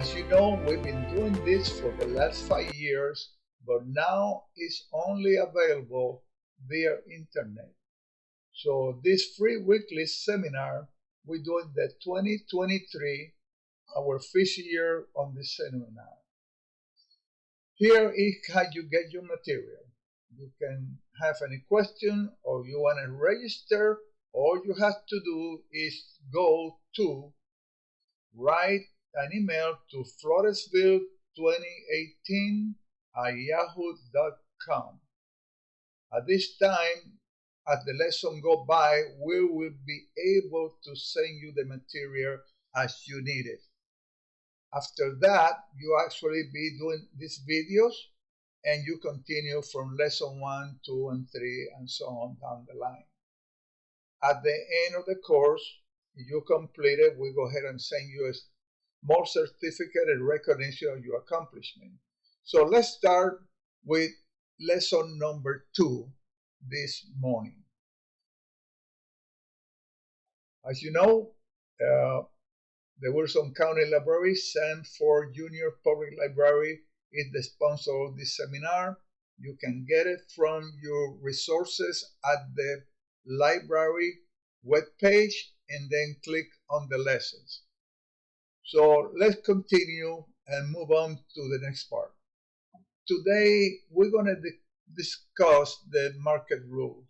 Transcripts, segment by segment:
As you know, we've been doing this for the last 5 years, but now it's only available via internet. So this free weekly seminar, we're doing the 2023, our fifth year on the seminar. Here is how you get your material. You can have any question or you want to register. All you have to do is go to write an email to floresville2018@yahoo.com. At this time, as the lesson go by, we will be able to send you the material as you need it. After that, you actually be doing these videos and you continue from lesson 1, 2, and 3, and so on down the line. At the end of the course, you complete it, we go ahead and send you a more certificate and recognition of your accomplishment. So let's start with lesson number 2 this morning. As you know, the Wilson County Library, Sanford Junior Public Library, is the sponsor of this seminar. You can get it from your resources at the library webpage and then click on the lessons. So let's continue and move on to the next part. Today, we're going to discuss the market rules.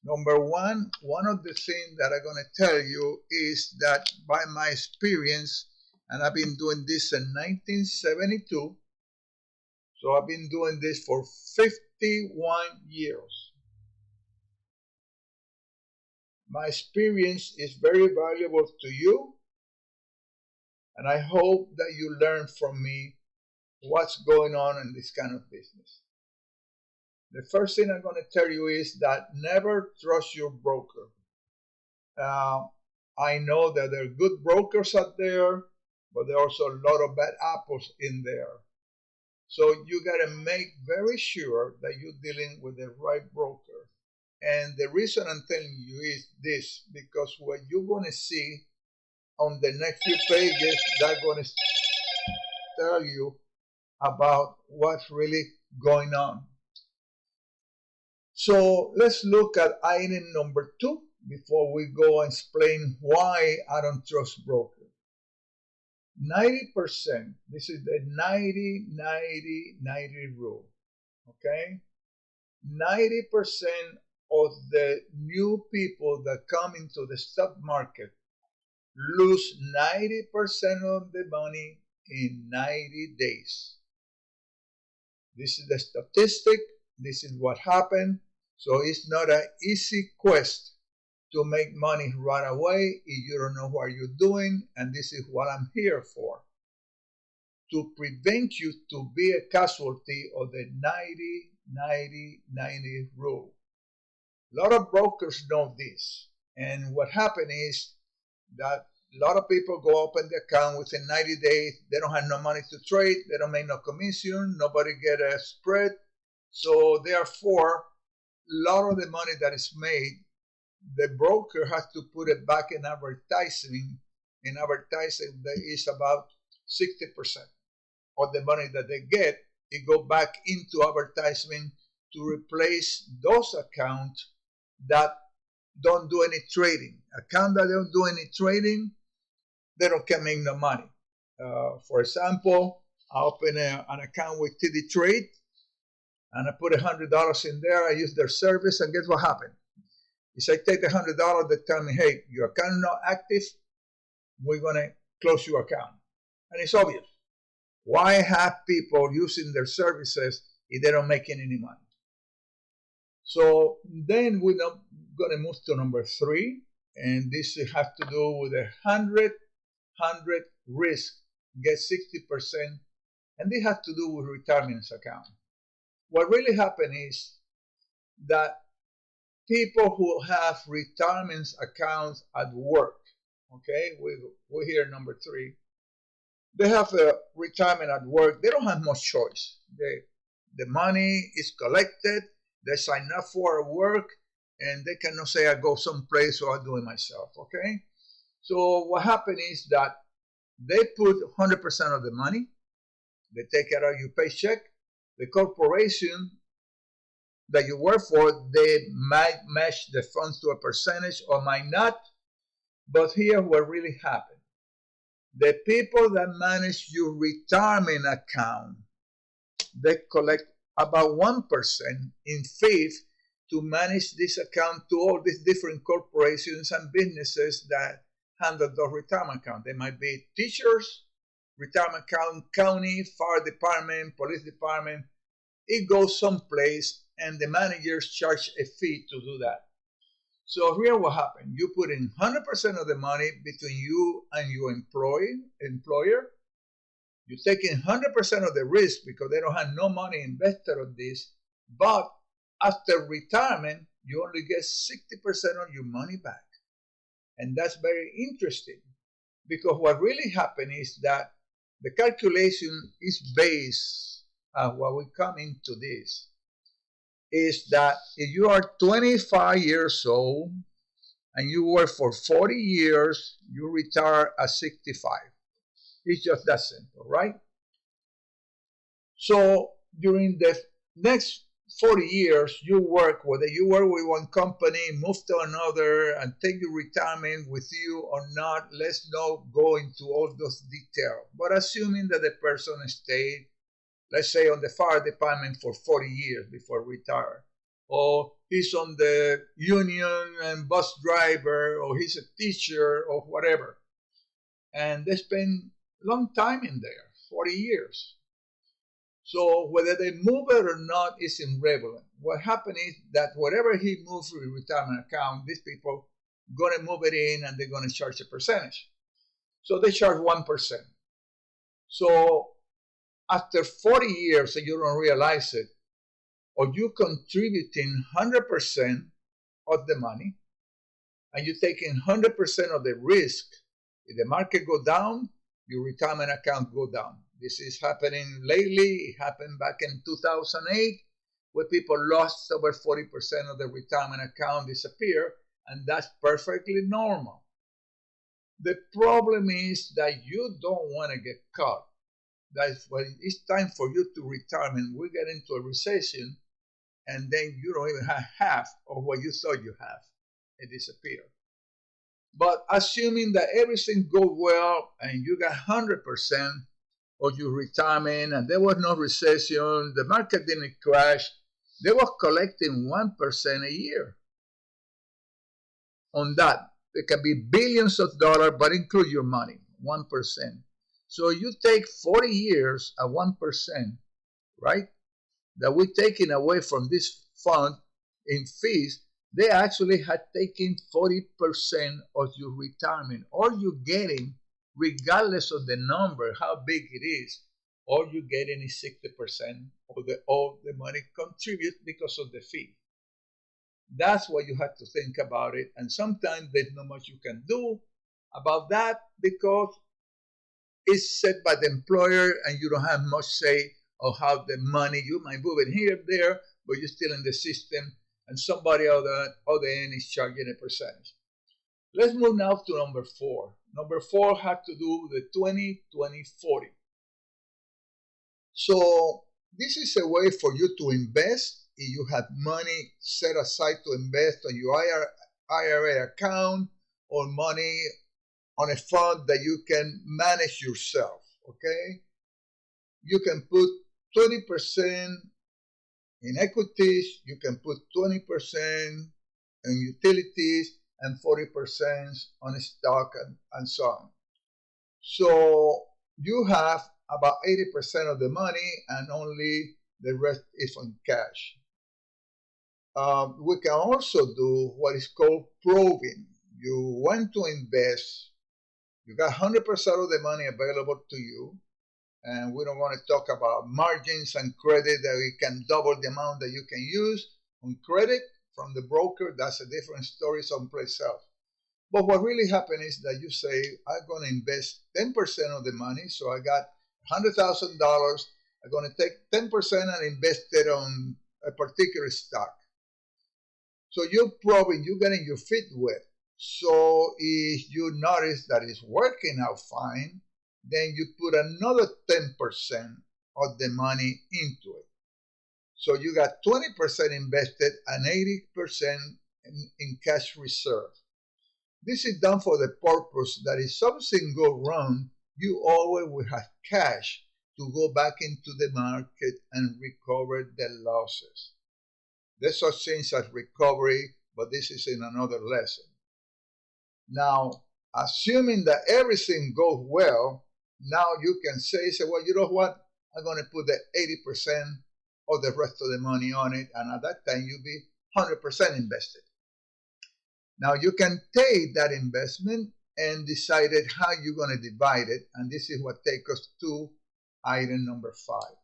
Number one of the things that I'm going to tell you is that by my experience, and I've been doing this in 1972, so I've been doing this for 51 years. My experience is very valuable to you, and I hope that you learn from me what's going on in this kind of business. The first thing I'm going to tell you is that never trust your broker. I know that there are good brokers out there, but there are also a lot of bad apples in there. So you got to make very sure that you're dealing with the right broker. And the reason I'm telling you is this, because what you're going to see on the next few pages, they're going to tell you about what's really going on. So let's look at item number 2 before we go and explain why I don't trust brokers. 90%, this is the 90-90-90 rule, okay? 90% of the new people that come into the stock market lose 90% of the money in 90 days. This is the statistic. This is what happened. So it's not an easy quest to make money right away if you don't know what you're doing, and this is what I'm here for. To prevent you to be a casualty of the 90-90-90 rule. A lot of brokers know this, and what happened is that a lot of people go open the account within 90 days, they don't have no money to trade, they don't make no commission, nobody get a spread. So therefore, a lot of the money that is made, the broker has to put it back in advertising. In advertising, that is about 60% of the money that they get. It go back into advertising to replace those accounts that don't do any trading. Account that don't do any trading, they don't can make no money. For example, I open an account with TD Trade, and I put $100 in there. I use their service, and guess what happened? If I take the $100, they tell me, hey, your account is not active, we're going to close your account. And it's obvious. Why have people using their services if they don't make any money? So then we're going to move to number 3, and this has to do with a 100 risk, get 60%, and this has to do with retirement account. What really happened is that people who have retirement accounts at work, okay, we're here number 3, they have a retirement at work, they don't have much choice. The money is collected, they sign up for work, and they cannot say I go someplace or I do it myself, okay? So what happened is that They put 100% of the money. They take it out of your paycheck. The corporation that you work for, they might match the funds to a percentage or might not. But here, what really happened, the people that manage your retirement account, they collect about 1% in fees to manage this account to all these different corporations and businesses that handle those retirement accounts. They might be teachers, retirement account, county, fire department, police department. It goes someplace and the managers charge a fee to do that. So here what happened, you put in 100% of the money between you and your employer. You're taking 100% of the risk because they don't have no money invested on this. But after retirement, you only get 60% of your money back. And that's very interesting because what really happened is that the calculation is based on what we come into this, is that if you are 25 years old and you work for 40 years, you retire at 65. It's just that simple, right? So during the next 40 years, you work, whether you work with one company, move to another, and take your retirement with you or not, let's not go into all those details. But assuming that the person stayed, let's say, on the fire department for 40 years before retire, or he's on the union and bus driver, or he's a teacher, or whatever, and they spend long time in there, 40 years. So whether they move it or not is irrelevant. What happened is that whatever he moves to a retirement account, these people going to move it in and they're going to charge a percentage. So they charge 1%. So after 40 years and you don't realize it, or you're contributing 100% of the money, and you're taking 100% of the risk, if the market go down, your retirement account go down. This is happening lately. It happened back in 2008, where people lost over 40% of their retirement account disappear, and that's perfectly normal. The problem is that you don't want to get caught. That's when it's time for you to retirement. We get into a recession, and then you don't even have half of what you thought you have. It disappeared. But assuming that everything goes well and you got 100% of your retirement and there was no recession, the market didn't crash, they were collecting 1% a year. On that, it can be billions of dollars, but include your money, 1%. So you take 40 years at 1%, right? That we're taking away from this fund in fees, they actually had taken 40% of your retirement. All you're getting, regardless of the number, how big it is, all you're getting is 60% of all the money contribute because of the fee. That's what you have to think about it. And sometimes there's not much you can do about that because it's set by the employer and you don't have much say of how the money, you might move it here, there, but you're still in the system and somebody on the other end is charging a percentage. Let's move now to number 4. Number 4 had to do with the 20-20-40. So this is a way for you to invest. If you have money set aside to invest on your IRA account or money on a fund that you can manage yourself, okay? You can put 20% in equities, you can put 20% in utilities, and 40% on stock and so on. So you have about 80% of the money and only the rest is on cash. We can also do what is called probing. You want to invest, you got 100% of the money available to you, and we don't want to talk about margins and credit that we can double the amount that you can use on credit from the broker. That's a different story someplace else. But what really happened is that you say, I'm going to invest 10% of the money. So I got $100,000. I'm going to take 10% and invest it on a particular stock. So you're probing, you're getting your feet wet. So if you notice that it's working out fine, then you put another 10% of the money into it. So you got 20% invested and 80% in cash reserve. This is done for the purpose that if something goes wrong, you always will have cash to go back into the market and recover the losses. There's such things as recovery, but this is in another lesson. Now, assuming that everything goes well, now you can say, well, you know what? I'm going to put the 80% of the rest of the money on it, and at that time you'll be 100% invested. Now you can take that investment and decide how you're going to divide it, and this is what takes us to item number 5.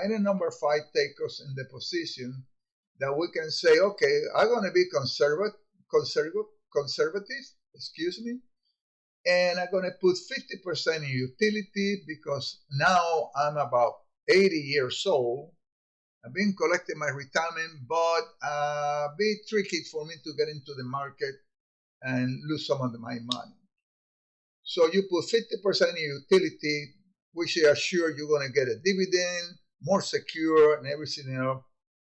Item number 5 takes us in the position that we can say, okay, I'm going to be conservative, and I'm going to put 50% in utility because now I'm about 80 years old. I've been collecting my retirement, but a bit tricky for me to get into the market and lose some of my money. So you put 50% in utility, which is sure you're going to get a dividend, more secure, and everything else.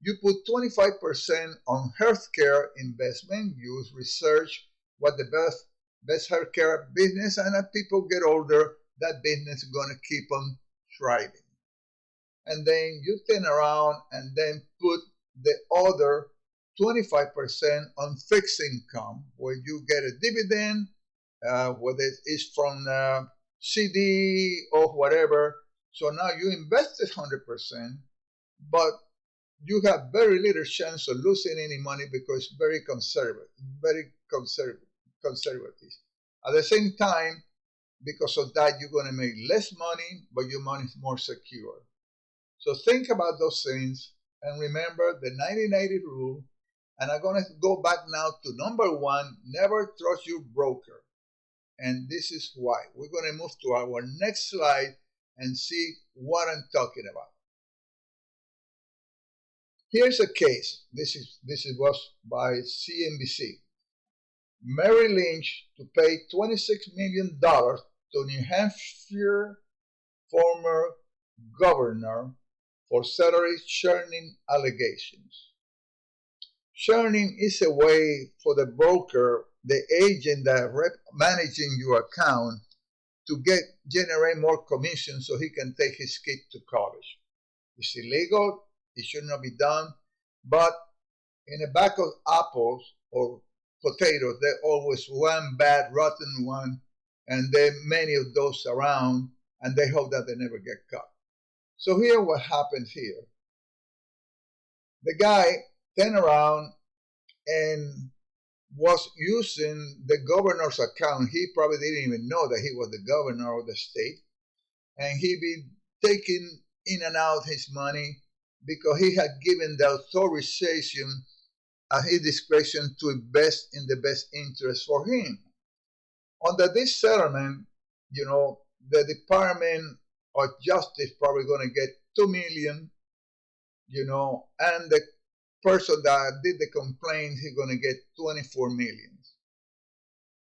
You put 25% on healthcare investment. You research what the best healthcare business, and as people get older, that business is going to keep on thriving. And then you turn around and then put the other 25% on fixed income, where you get a dividend, whether it's from CD or whatever. So now you invested 100%, but you have very little chance of losing any money because it's very conservative. At the same time, because of that, you're going to make less money, but your money is more secure. So think about those things and remember the 90-90 rule. And I'm going to go back now to number 1, never trust your broker. And this is why. We're going to move to our next slide and see what I'm talking about. Here's a case. This was by CNBC. Mary Lynch to pay $26 million to New Hampshire former governor for salary churning allegations. Churning is a way for the broker, the agent that managing your account, to generate more commission so he can take his kid to college. It's illegal. It should not be done. But in a bag of apples or potatoes, there's always one bad, rotten one, and there are many of those around, and they hope that they never get caught. So here what happens here. The guy turned around and was using the governor's account. He probably didn't even know that he was the governor of the state. And he be taking in and out his money because he had given the authorization at his discretion to invest in the best interest for him. Under this settlement, the Department of Justice probably going to get $2 million, and the person that did the complaint, he's going to get $24 million.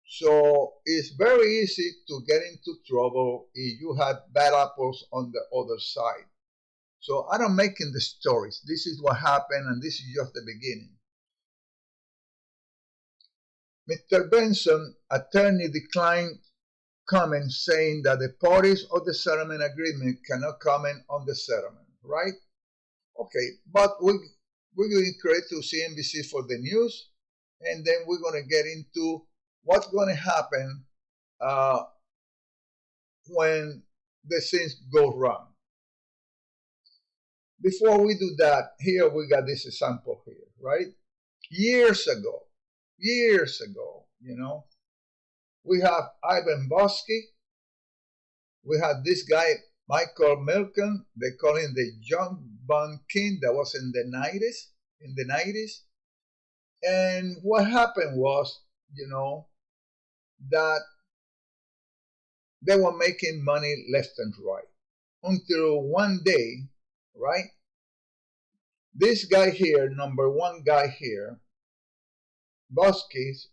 So it's very easy to get into trouble if you have bad apples on the other side. So I'm not making the stories. This is what happened, and this is just the beginning. Mr. Benson, attorney, declined comment saying that the parties of the settlement agreement cannot comment on the settlement, right? Okay, but we're going to create to CNBC for the news, and then we're going to get into what's going to happen when the things go wrong. Before we do that, here we got this example here, right? Years ago, we have Ivan Boesky. We had this guy, Michael Milken. They call him the Junk Bond King. That was in the 90s. And what happened was, that they were making money left and right. Until one day, right? This guy here, number 1 guy here, Boesky,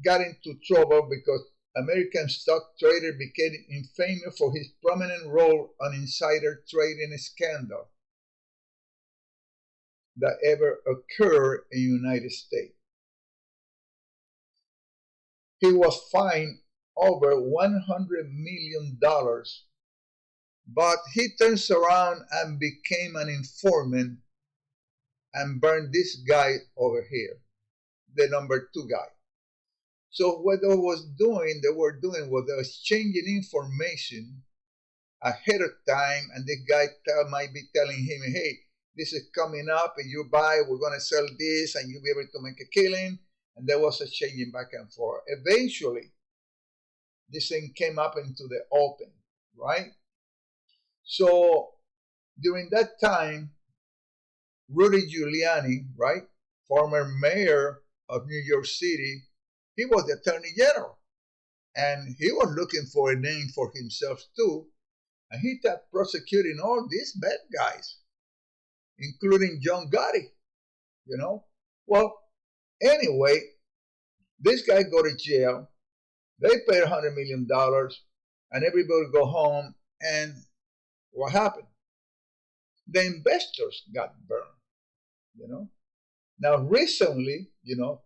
got into trouble because American stock trader became infamous for his prominent role on insider trading scandal that ever occurred in the United States. He was fined over $100 million, but he turns around and became an informant and burned this guy over here, the number 2 guy. So what they were doing was they were exchanging information ahead of time, and the guy might be telling him, hey, this is coming up, and you buy, we're going to sell this, and you'll be able to make a killing. And there was a changing back and forth. Eventually, this thing came up into the open, right? So during that time, Rudy Giuliani, right, former mayor of New York City, he was the attorney general. And he was looking for a name for himself too. And he started prosecuting all these bad guys, including John Gotti, you know. Well, anyway, this guy go to jail. They paid $100 million, and everybody go home. And what happened? The investors got burned, you know. Now, recently, you know,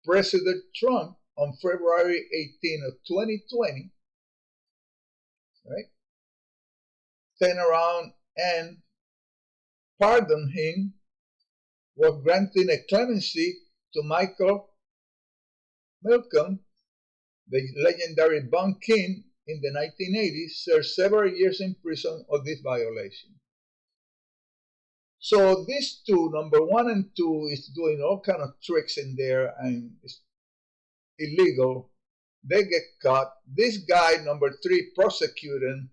President Trump on February 18 of 2020, right, turned around and pardoned him, was granting a clemency to Michael Milken, the legendary bond king in the 1980s, served several years in prison on this violation. So these two, number 1 and 2, is doing all kind of tricks in there and it's illegal. They get caught. This guy, number 3, prosecuted,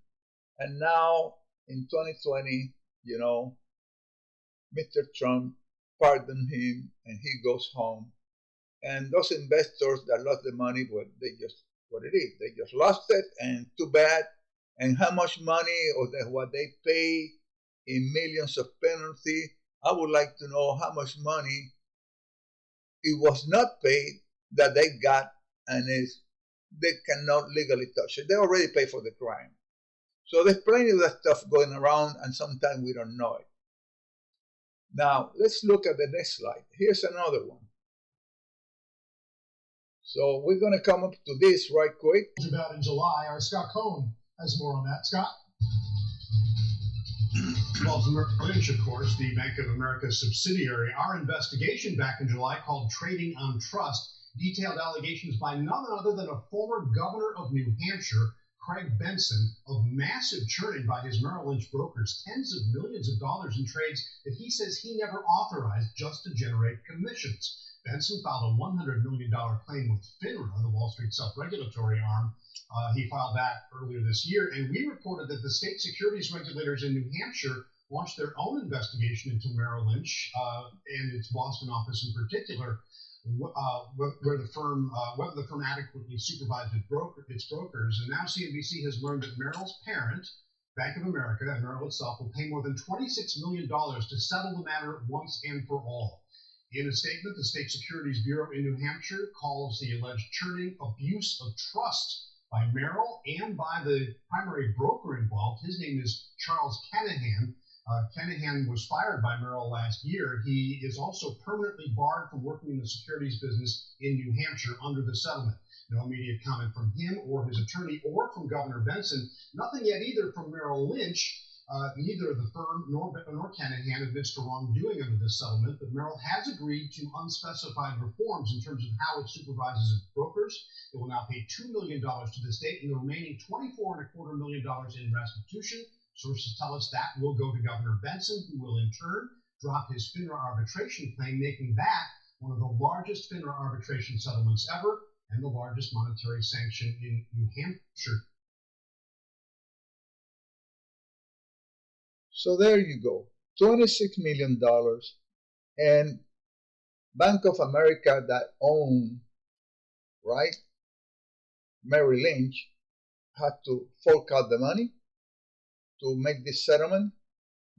and now in 2020, you know, Mr. Trump pardoned him and he goes home. And those investors that lost the money, well, they just, what it is, they just lost it, and too bad. And how much money or what they pay in millions of penalty, I would like to know how much money it was not paid that they got, and they cannot legally touch it. They already paid for the crime. So there's plenty of that stuff going around, and sometimes we don't know it. Now, let's look at the next slide. Here's another one. So we're going to come up to this right quick. About in July, our Scott Cohn has more on that. Scott? Well, Lynch, of course, the Bank of America subsidiary. Our investigation back in July, called Trading on Trust, detailed allegations by none other than a former governor of New Hampshire, Craig Benson, of massive churning by his Merrill Lynch brokers, tens of millions of dollars in trades that he says he never authorized just to generate commissions. Benson filed a $100 million claim with FINRA, the Wall Street self-regulatory arm. He filed that earlier this year, and we reported that the state securities regulators in New Hampshire launched their own investigation into Merrill Lynch and its Boston office in particular, whether the firm adequately supervised its brokers. And now CNBC has learned that Merrill's parent, Bank of America, and Merrill itself, will pay more than $26 million to settle the matter once and for all. In a statement, the State Securities Bureau in New Hampshire calls the alleged churning abuse of trust by Merrill and by the primary broker involved. His name is Charles Kanahan. Kanahan was fired by Merrill last year. He is also permanently barred from working in the securities business in New Hampshire under the settlement. No immediate comment from him or his attorney or from Governor Benson. Nothing yet either from Merrill Lynch. Neither the firm nor Kanahan admits to wrongdoing under this settlement, but Merrill has agreed to unspecified reforms in terms of how it supervises its brokers. It will now pay $2 million to the state and the remaining $24.25 million in restitution. Sources tell us that will go to Governor Benson, who will in turn drop his FINRA arbitration claim, making that one of the largest FINRA arbitration settlements ever and the largest monetary sanction in New Hampshire. So there you go, $26 million, and Bank of America that owned, right, Merrill Lynch, had to fork out the money to make this settlement.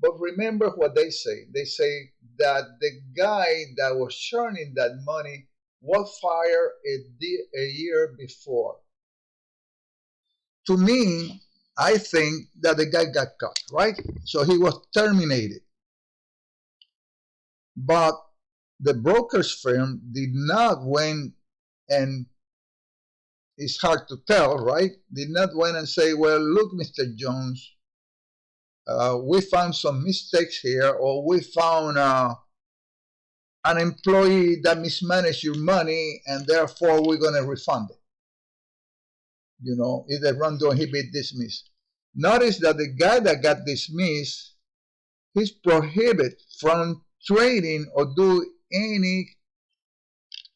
But remember what they say. They say that the guy that was churning that money was fired a year before. To me, I think that the guy got caught, right? So he was terminated. But the broker's firm did not went, and it's hard to tell, right? Did not went and say, well, look, Mr. Jones, we found some mistakes here, or we found an employee that mismanaged your money, and therefore we're going to refund it. You know, either wrongdoing, he be dismissed. Notice that the guy that got dismissed, he's prohibited from trading or do any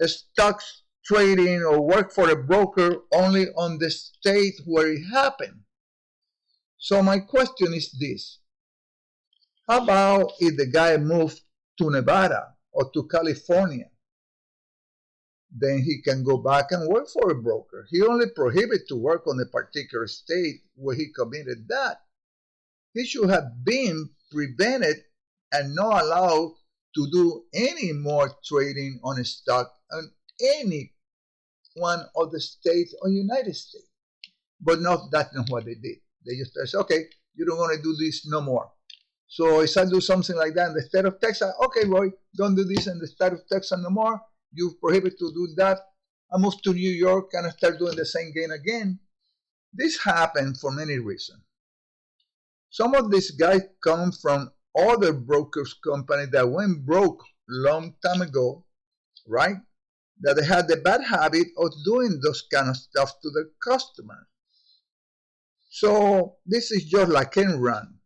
stocks trading or work for a broker only on the state where it happened. So my question is this: how about if the guy moved to Nevada or to California? Then he can go back and work for a broker. He only prohibited to work on a particular state where he committed that. He should have been prevented and not allowed to do any more trading on a stock on any one of the states or United States. But no, that's not what they did. They just said, okay, you don't want to do this no more. So if I do something like that in the state of Texas, okay, Roy, don't do this in the state of Texas no more. You prohibit to do that. I moved to New York and I start doing the same game again. This happened for many reasons. Some of these guys come from other brokers company that went broke long time ago, right? That they had the bad habit of doing those kind of stuff to their customers. So this is just like Enron.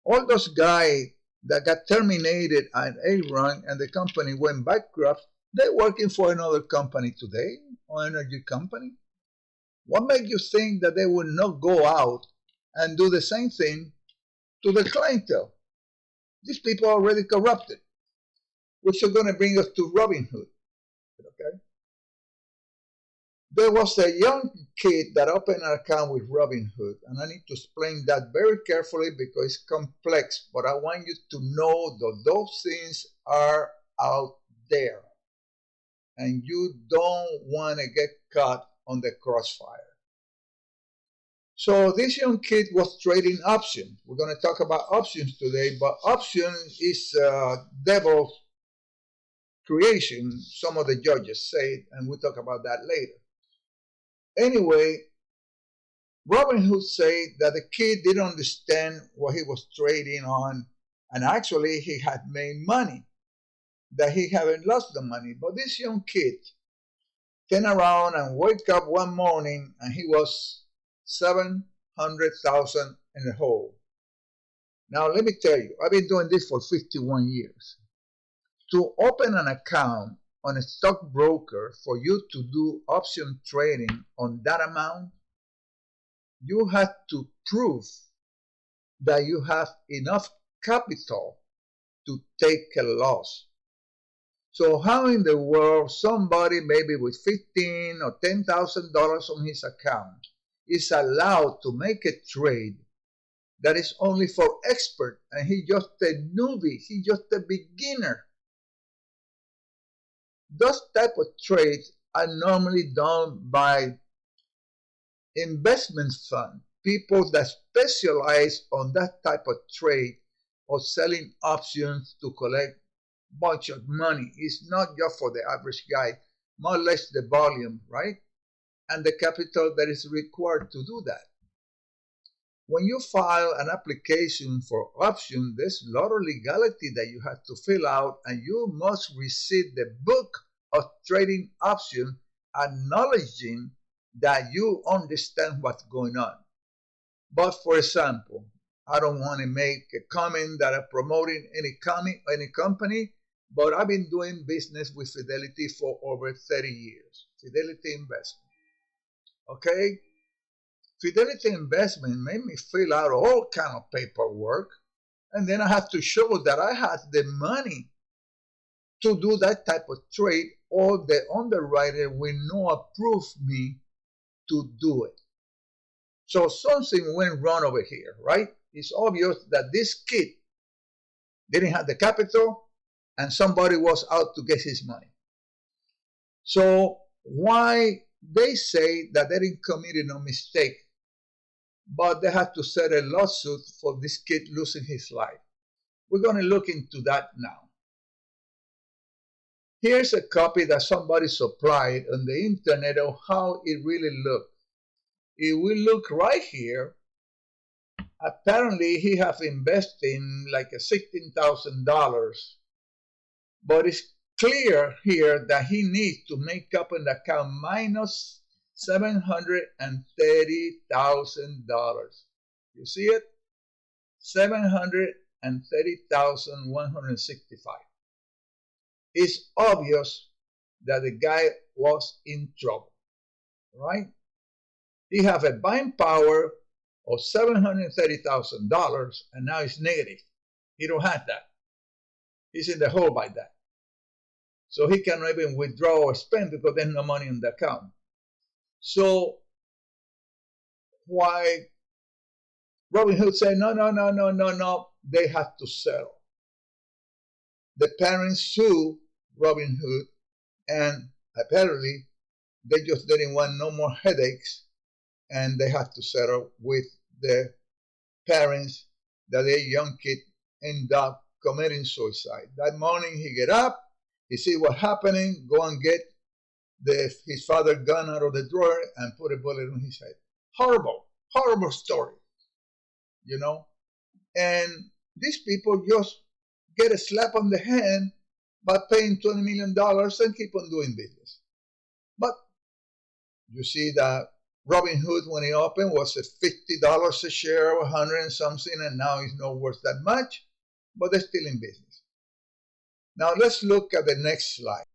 All those guys that got terminated at Enron and the company went bankrupt, they're working for another company today, or energy company. What makes you think that they will not go out and do the same thing to the clientele? These people are already corrupted, which is going to bring us to Robinhood. Okay? There was a young kid that opened an account with Robinhood, and I need to explain that very carefully because it's complex, but I want you to know that those things are out there, and you don't want to get caught on the crossfire. So this young kid was trading options. We're going to talk about options today, but options is devil's creation, some of the judges say, and we'll talk about that later. Anyway, Robinhood said that the kid didn't understand what he was trading on, and actually he had made money, that he hadn't lost the money. But this young kid turned around and woke up one morning and he was $700,000 in the hole. Now let me tell you, I've been doing this for 51 years. To open an account on a stockbroker for you to do option trading on that amount, you have to prove that you have enough capital to take a loss. So how in the world somebody maybe with $15,000 or $10,000 on his account is allowed to make a trade that is only for expert, and he's just a newbie, he's just a beginner? Those type of trades are normally done by investment funds, people that specialize on that type of trade or selling options to collect a bunch of money. It's not just for the average guy, more or less the volume, right? And the capital that is required to do that. When you file an application for option, there's a lot of legality that you have to fill out, and you must receive the book of trading option acknowledging that you understand what's going on. But for example, I don't want to make a comment that I'm promoting any company, but I've been doing business with Fidelity for over 30 years. Fidelity Investment. Okay? Fidelity Investment made me fill out all kind of paperwork, and then I have to show that I had the money to do that type of trade, or the underwriter will not approve me to do it. So something went wrong over here, right? It's obvious that this kid didn't have the capital and somebody was out to get his money. So why they say that they didn't commit no mistake, but they had to settle a lawsuit for this kid losing his life. We're going to look into that now. Here's a copy that somebody supplied on the internet of how it really looked. If we look right here, apparently he have invested in like $16,000, but it's clear here that he needs to make up an account minus $730,000. You see it? $730,165. It's obvious that the guy was in trouble, right? He have a buying power of $730,000, and now it's negative. He don't have that. He's in the hole by that. So he cannot even withdraw or spend because there's no money in the account. So why Robinhood said, no, they have to settle. The parents sue Robinhood, and apparently they just didn't want no more headaches, and they had to settle with the parents that their young kid ended up committing suicide. That morning he get up, he see what's happening, go and get his father's gun out of the drawer and put a bullet on his head. Horrible, horrible story, you know. And these people just get a slap on the hand by paying $20 million and keep on doing business. But you see that Robinhood, when it opened, was $50 a share, 100 and something, and now it's not worth that much, but they're still in business. Now let's look at the next slide.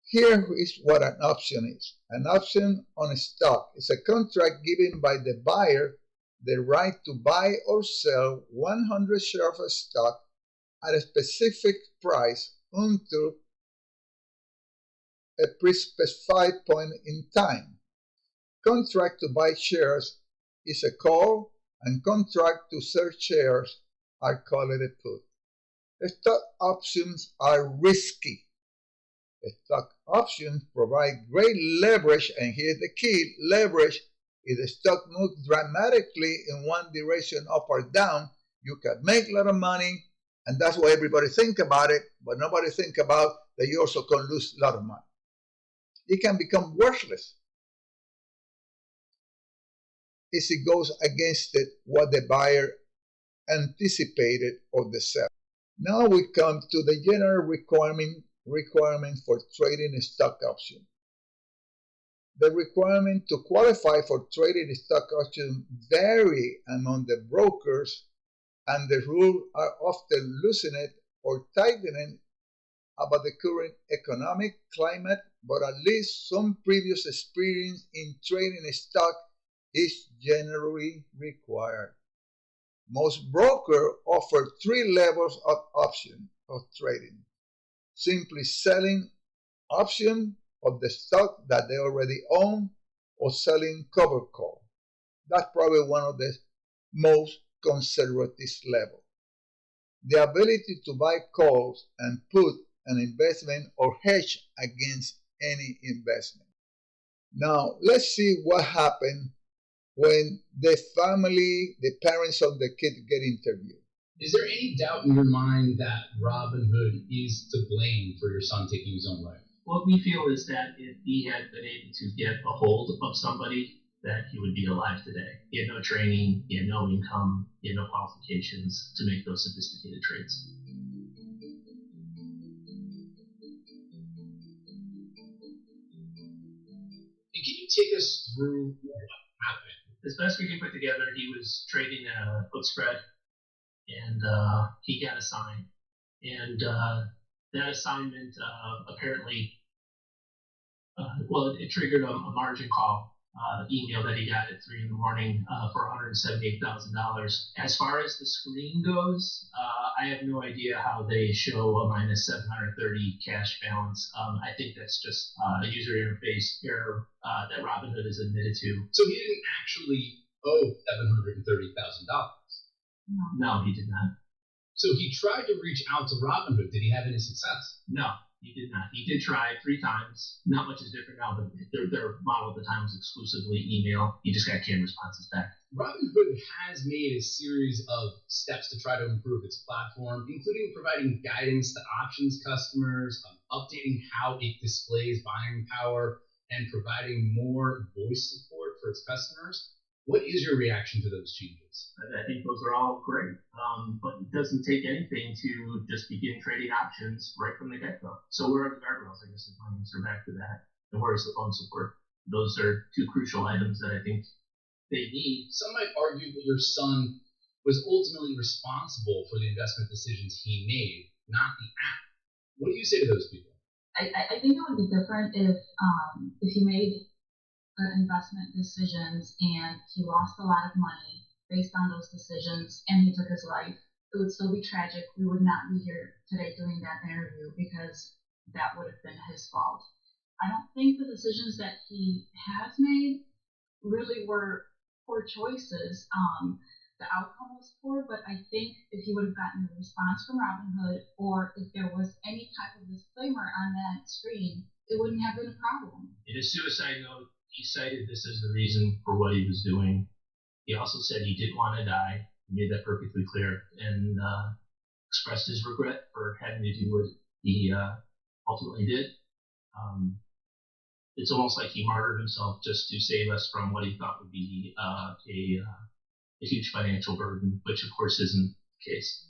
Here is what an option is. An option on a stock is a contract given by the buyer the right to buy or sell 100 shares of stock at a specific price until a pre-specified point in time. Contract to buy shares is a call, and contract to sell shares are called a put. Stock options are risky. Stock options provide great leverage, and here's the key, leverage. If the stock moves dramatically in one direction, up or down, you can make a lot of money, and that's why everybody think about it, but nobody think about that you also can lose a lot of money. It can become worthless if it goes against what the buyer anticipated of the seller. Now we come to the general requirement for trading a stock option. The requirement to qualify for trading a stock option vary among the brokers, and the rules are often loosened or tightened about the current economic climate, but at least some previous experience in trading a stock is generally required. Most brokers offer 3 levels of option of trading. Simply selling option of the stock that they already own, or selling covered call. That's probably one of the most conservative levels. The ability to buy calls and put an investment or hedge against any investment. Now, let's see what happened when the family, the parents of the kid get interviewed. Is there any doubt in your mind that Robinhood is to blame for your son taking his own life? What we feel is that if he had been able to get a hold of somebody, that he would be alive today. He had no training, he had no income, he had no qualifications to make those sophisticated trades. And can you take us through what happened? As best we can put together, he was trading a put spread, and he got assigned. And that assignment apparently, it triggered a margin call email that he got at 3 in the morning for $178,000. As far as the screen goes, I have no idea how they show a minus 730 cash balance. I think that's just a user interface error that Robinhood is admitted to. So he didn't actually owe $730,000? No, he did not. So he tried to reach out to Robinhood. Did he have any success? No. he did not. He did try 3 times. Not much is different now, but their model at the time was exclusively email. He just got canned responses back. Robinhood has made a series of steps to try to improve its platform, including providing guidance to options customers, updating how it displays buying power, and providing more voice support for its customers. What is your reaction to those changes? I think those are all great, but it doesn't take anything to just begin trading options right from the get-go. So where are the guardrails, I guess, is my answer back to that. And where is the phone support? Those are 2 crucial items that I think they need. Some might argue that your son was ultimately responsible for the investment decisions he made, not the app. What do you say to those people? I think it would be different if he made investment decisions and he lost a lot of money based on those decisions and he took his life. It would still be tragic. We would not be here today doing that interview because that would have been his fault. I don't think the decisions that he has made really were poor choices. The outcome was poor, but I think if he would have gotten a response from Robinhood, or if there was any type of disclaimer on that screen, it wouldn't have been a problem. In his suicide note, he cited this as the reason for what he was doing. He also said he didn't want to die. He made that perfectly clear, and expressed his regret for having to do what he ultimately did. It's almost like he martyred himself just to save us from what he thought would be a huge financial burden, which of course isn't the case.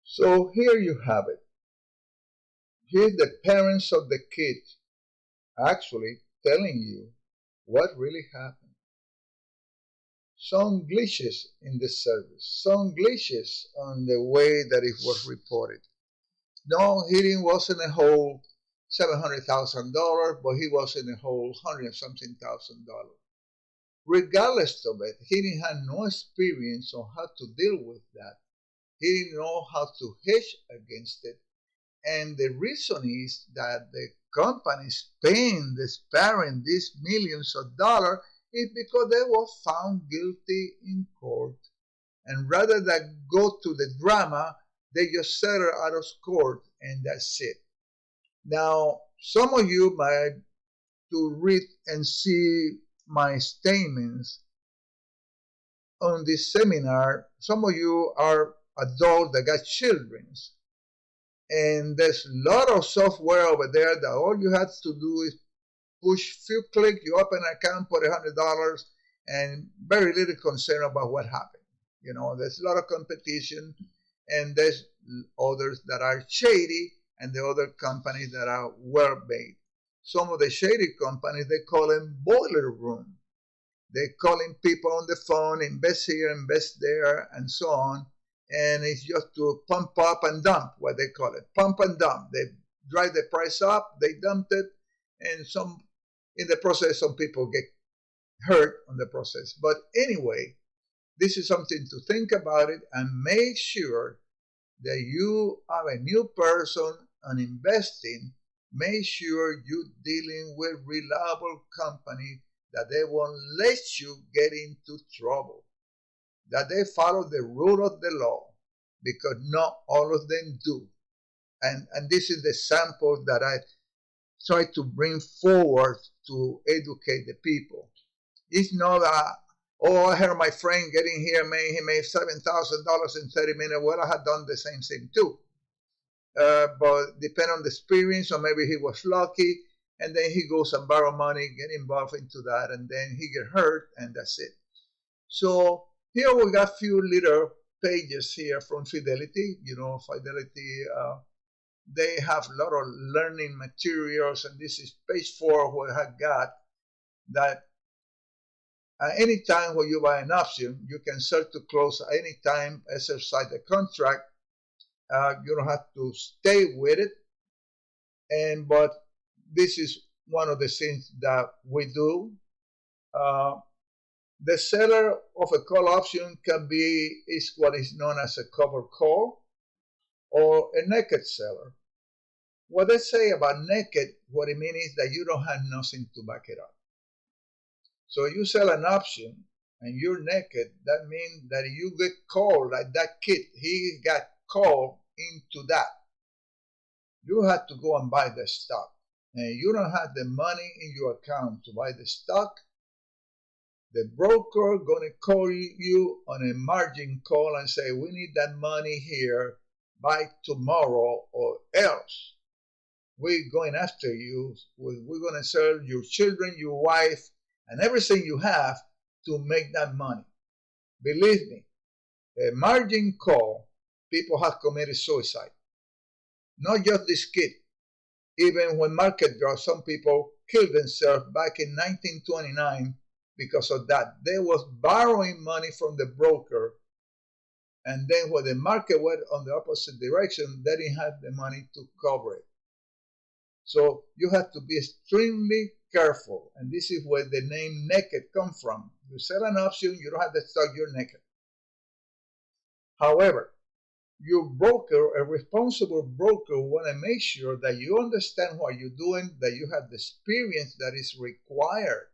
So here you have it. Here's the parents of the kid actually telling you what really happened. Some glitches in the service, some glitches on the way that it was reported. No, he wasn't a whole $700,000, but he was in a whole $100-something thousand. Regardless of it, he didn't have no experience on how to deal with that. He didn't know how to hedge against it. And the reason is that the companies paying this parent these millions of dollars is because they were found guilty in court. And rather than go to the drama, they just settle out of court and that's it. Now, some of you might to read and see my statements on this seminar. Some of you are adults that got children. And there's a lot of software over there that all you have to do is push a few clicks, you open an account, put $100, and very little concern about what happened. You know, there's a lot of competition, and there's others that are shady, and the other companies that are well-made. Some of the shady companies, they call them boiler room. They're calling people on the phone, invest here, invest there, and so on. And it's just to pump up and dump, what they call it, pump and dump. They drive the price up, they dumped it, and in the process, some people get hurt on the process. But anyway, this is something to think about it and make sure that you are a new person on investing. Make sure you're dealing with reliable company, that they won't let you get into trouble, that they follow the rule of the law, because not all of them do. And this is the sample that I try to bring forward to educate the people. It's not I heard my friend getting here, he made $7,000 in 30 minutes. Well, I had done the same thing too. But depending on the experience, or maybe he was lucky, and then he goes and borrow money, get involved into that, and then he get hurt, and that's it. So here we got a few little pages here from Fidelity. You know, Fidelity, they have a lot of learning materials, and this is page 4 where I got that any time when you buy an option, you can set to close at any time, exercise the contract. You don't have to stay with it. But this is one of the things that we do. The seller of a call option is what is known as a covered call or a naked seller. What they say about naked, what it means is that you don't have nothing to back it up. So you sell an option and you're naked, that means that you get called, like that kid, he got called into that. You have to go and buy the stock. And you don't have the money in your account to buy the stock. The broker gonna call you on a margin call and say, we need that money here by tomorrow or else we're going after you. We're gonna sell your children, your wife, and everything you have to make that money. Believe me, a margin call, people have committed suicide. Not just this kid. Even when market dropped, some people killed themselves back in 1929 because of that. They was borrowing money from the broker, and then when the market went on the opposite direction, they didn't have the money to cover it. So you have to be extremely careful, and this is where the name naked comes from. You sell an option, you don't have the stock, you're naked. However, your broker, a responsible broker, want to make sure that you understand what you're doing, that you have the experience that is required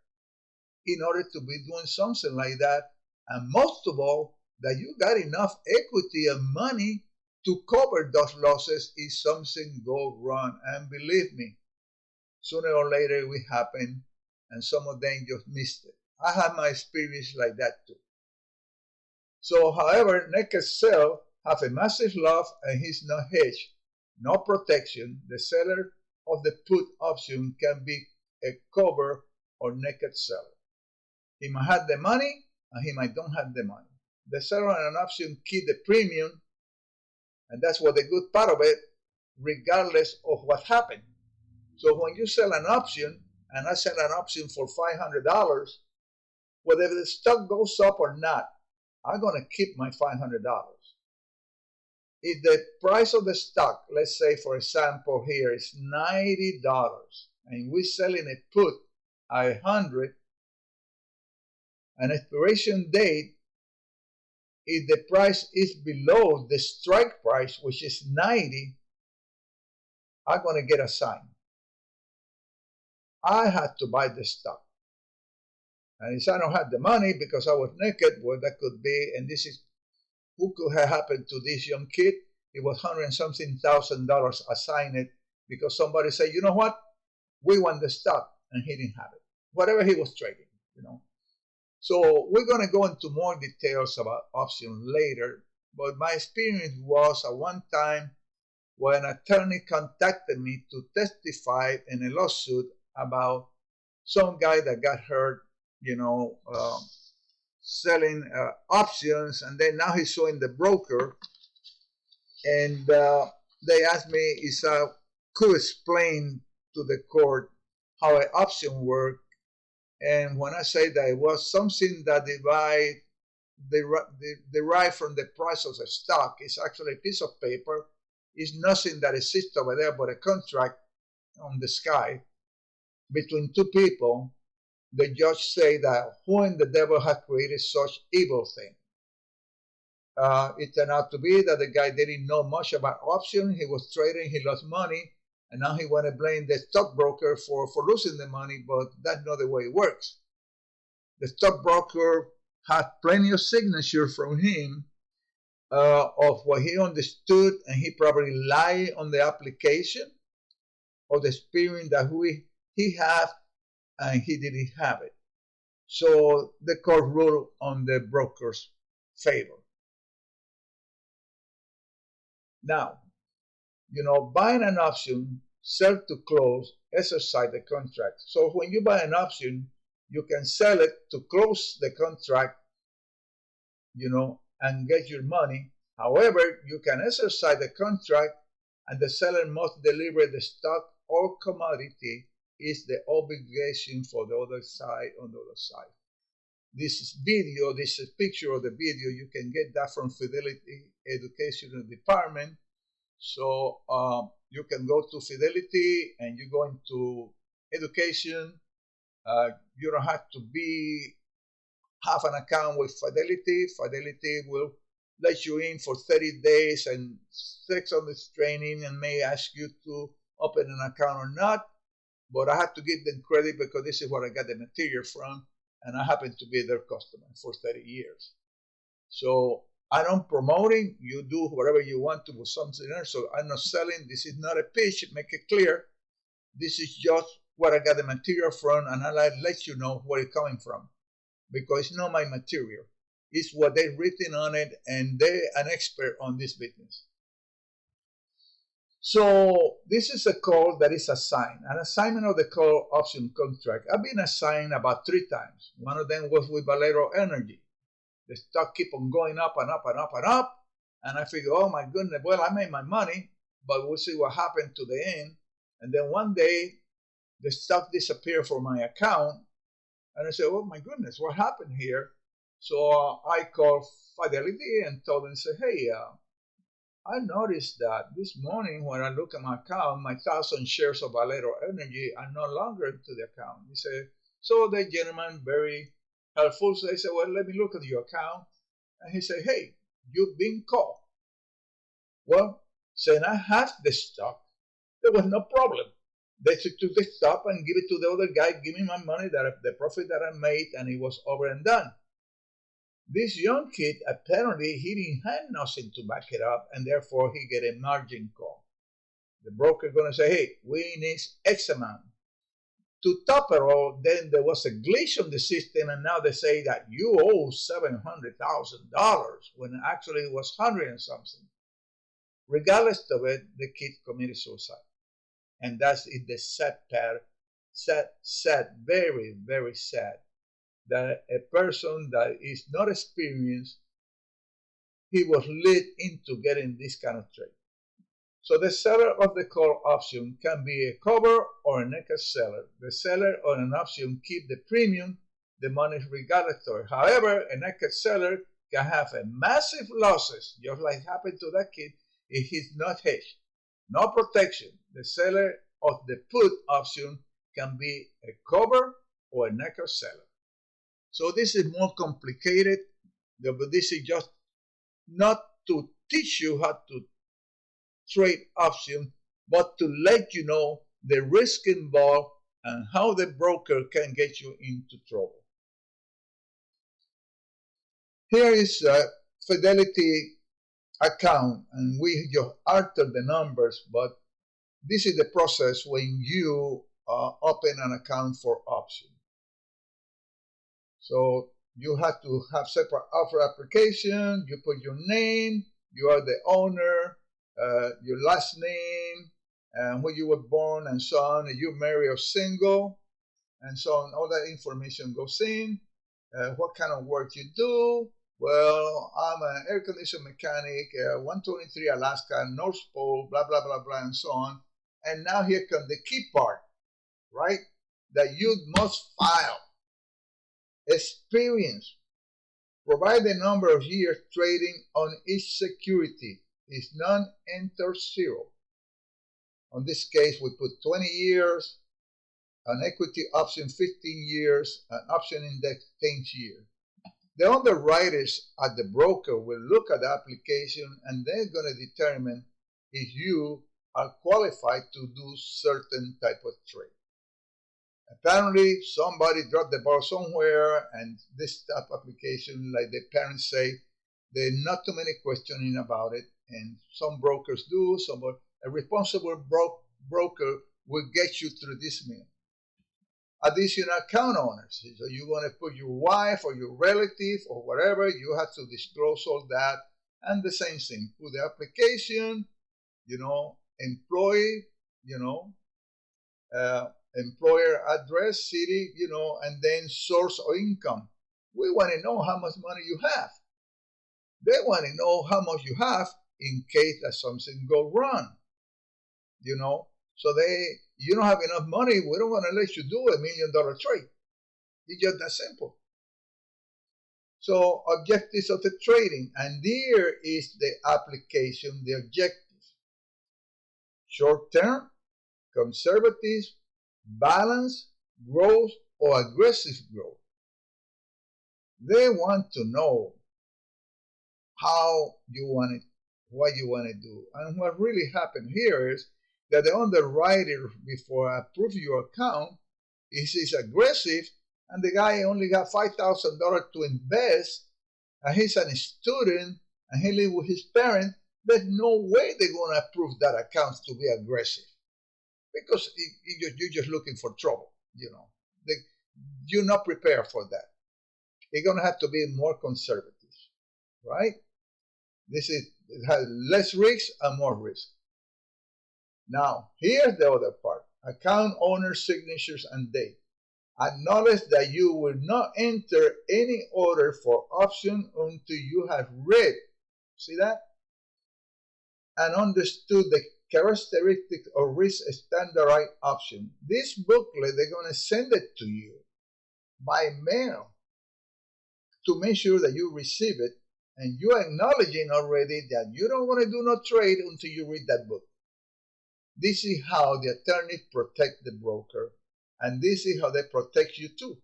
in order to be doing something like that, and most of all, that you got enough equity and money to cover those losses if something goes wrong. And believe me, sooner or later it will happen, and some of them just missed it. I had my experience like that too. So, however, naked sell have a massive loss and he's not hedged, no protection. The seller of the put option can be a cover or naked seller. He might have the money and he might don't have the money. The seller on an option keep the premium, and that's what the good part of it, regardless of what happened. So when you sell an option, and I sell an option for $500, whether the stock goes up or not, I'm going to keep my $500. If the price of the stock, let's say for example here is $90, and we're selling a put at $100, an expiration date, if the price is below the strike price, which is 90, I'm going to get a sign. I had to buy the stock. And if I don't have the money because I was naked, well, that could be, and this is who could have happened to this young kid. It was $100-something thousand assigned because somebody said, you know what, we want the stock, and he didn't have it. Whatever he was trading, you know. So we're going to go into more details about options later, but my experience was at one time when an attorney contacted me to testify in a lawsuit about some guy that got hurt, you know, selling options, and then now he's suing the broker. And they asked me if I could explain to the court how an option worked. And when I say that it was something that derived from the price of the stock, it's actually a piece of paper. It's nothing that exists over there but a contract on the sky between two people. The judge say that who in the devil has created such evil thing? It turned out to be that the guy didn't know much about options. He was trading, he lost money, and now he want to blame the stockbroker for losing the money, but that's not the way it works. The stockbroker had plenty of signatures from him of what he understood, and he probably lied on the application of the experience that he had, and he didn't have it. So the court ruled on the broker's favor. Now, you know, buying an option, sell to close, exercise the contract. So when you buy an option, you can sell it to close the contract, you know, and get your money. However, you can exercise the contract and the seller must deliver the stock or commodity is the obligation for the other side on the other side. This is video, this is a picture of the video. You can get that from Fidelity Educational Department. So you can go to Fidelity and you go into education. You don't have to have an account with Fidelity. Fidelity will let you in for 30 days and 6 months training and may ask you to open an account or not, but I have to give them credit because this is where I got the material from, and I happen to be their customer for 30 years. So I don't promoting. You do whatever you want to with something else. So I'm not selling. This is not a pitch. Make it clear. This is just where I got the material from, and I let you know where it's coming from, because it's not my material. It's what they've written on it, and they're an expert on this business. So this is a call that is assigned. An assignment of the call option contract. I've been assigned about 3 times. One of them was with Valero Energy. The stock keep on going up and up and up and up. And I figure, oh my goodness, well, I made my money, but we'll see what happened to the end. And then one day, the stock disappeared from my account. And I said, oh my goodness, what happened here? So I called Fidelity and told them, say, hey, I noticed that this morning when I look at my account, my 1,000 shares of Valero Energy are no longer into the account. He said, so the gentleman, very helpful, so they said, well, let me look at your account. And he said, hey, you've been called. Well, since I had the stock, there was no problem. They took the stock and give it to the other guy, give me my money, the profit that I made, and it was over and done. This young kid, apparently, he didn't have nothing to back it up, and therefore he get a margin call. The broker going to say, hey, we need X amount. To top it all, then there was a glitch on the system, and now they say that you owe $700,000 when actually it was 100 and something. Regardless of it, the kid committed suicide. And that's the sad part, sad, very, very sad, that a person that is not experienced, he was led into getting this kind of trade. So the seller of the call option can be a cover or a naked seller. The seller on an option keep the premium, the money is regulatory. However, a naked seller can have a massive losses, just like happened to that kid, if he's not hedged. No protection. The seller of the put option can be a cover or a naked seller. So this is more complicated, but this is just not to teach you how to trade option, but to let you know the risk involved and how the broker can get you into trouble. Here is a Fidelity account, and we just alter the numbers, but this is the process when you open an account for option. So you have to have separate offer application, you put your name, you are the owner, your last name, and where you were born, and so on, and you married or single, and so on. All that information goes in. What kind of work you do? Well, I'm an air conditioning mechanic, 123 Alaska, North Pole, blah, blah, blah, blah, and so on. And now here comes the key part, right? That you must file. Experience. Provide the number of years trading on each security. Is none enter 0. On this case, we put 20 years, an equity option 15 years, an option index 10 years. The underwriters at the broker will look at the application, and they're going to determine if you are qualified to do certain type of trade. Apparently, somebody dropped the ball somewhere, and this type of application, like the parents say, there's not too many questioning about it, and some brokers do. A responsible broker will get you through this meal. Additional account owners. So you want to put your wife or your relative or whatever, you have to disclose all that. And the same thing, put the application, employee, employer address, city, and then source of income. We want to know how much money you have. They want to know how much you have in case that something go wrong. So you don't have enough money, we don't want to let you do $1 million trade. It's just that simple. So objectives of the trading, and there is the application, the objectives. Short term, conservative, balance, growth, or aggressive growth. They want to know how you want it, what you want to do. And what really happened here is that the underwriter, before approve your account, is aggressive, and the guy only got $5,000 to invest, and he's a student, and he lives with his parents, there's no way they're going to approve that account to be aggressive, because you're just looking for trouble. You're not prepared for that. You're going to have to be more conservative, right? It has less risk and more risk. Now, here's the other part. Account owner signatures and date. Acknowledge that you will not enter any order for option until you have read, see that? And understood the characteristics of risk standardized option. This booklet, they're going to send it to you by mail to make sure that you receive it, and you're acknowledging already that you don't want to do no trade until you read that book. This is how the attorney protect the broker, and this is how they protect you too.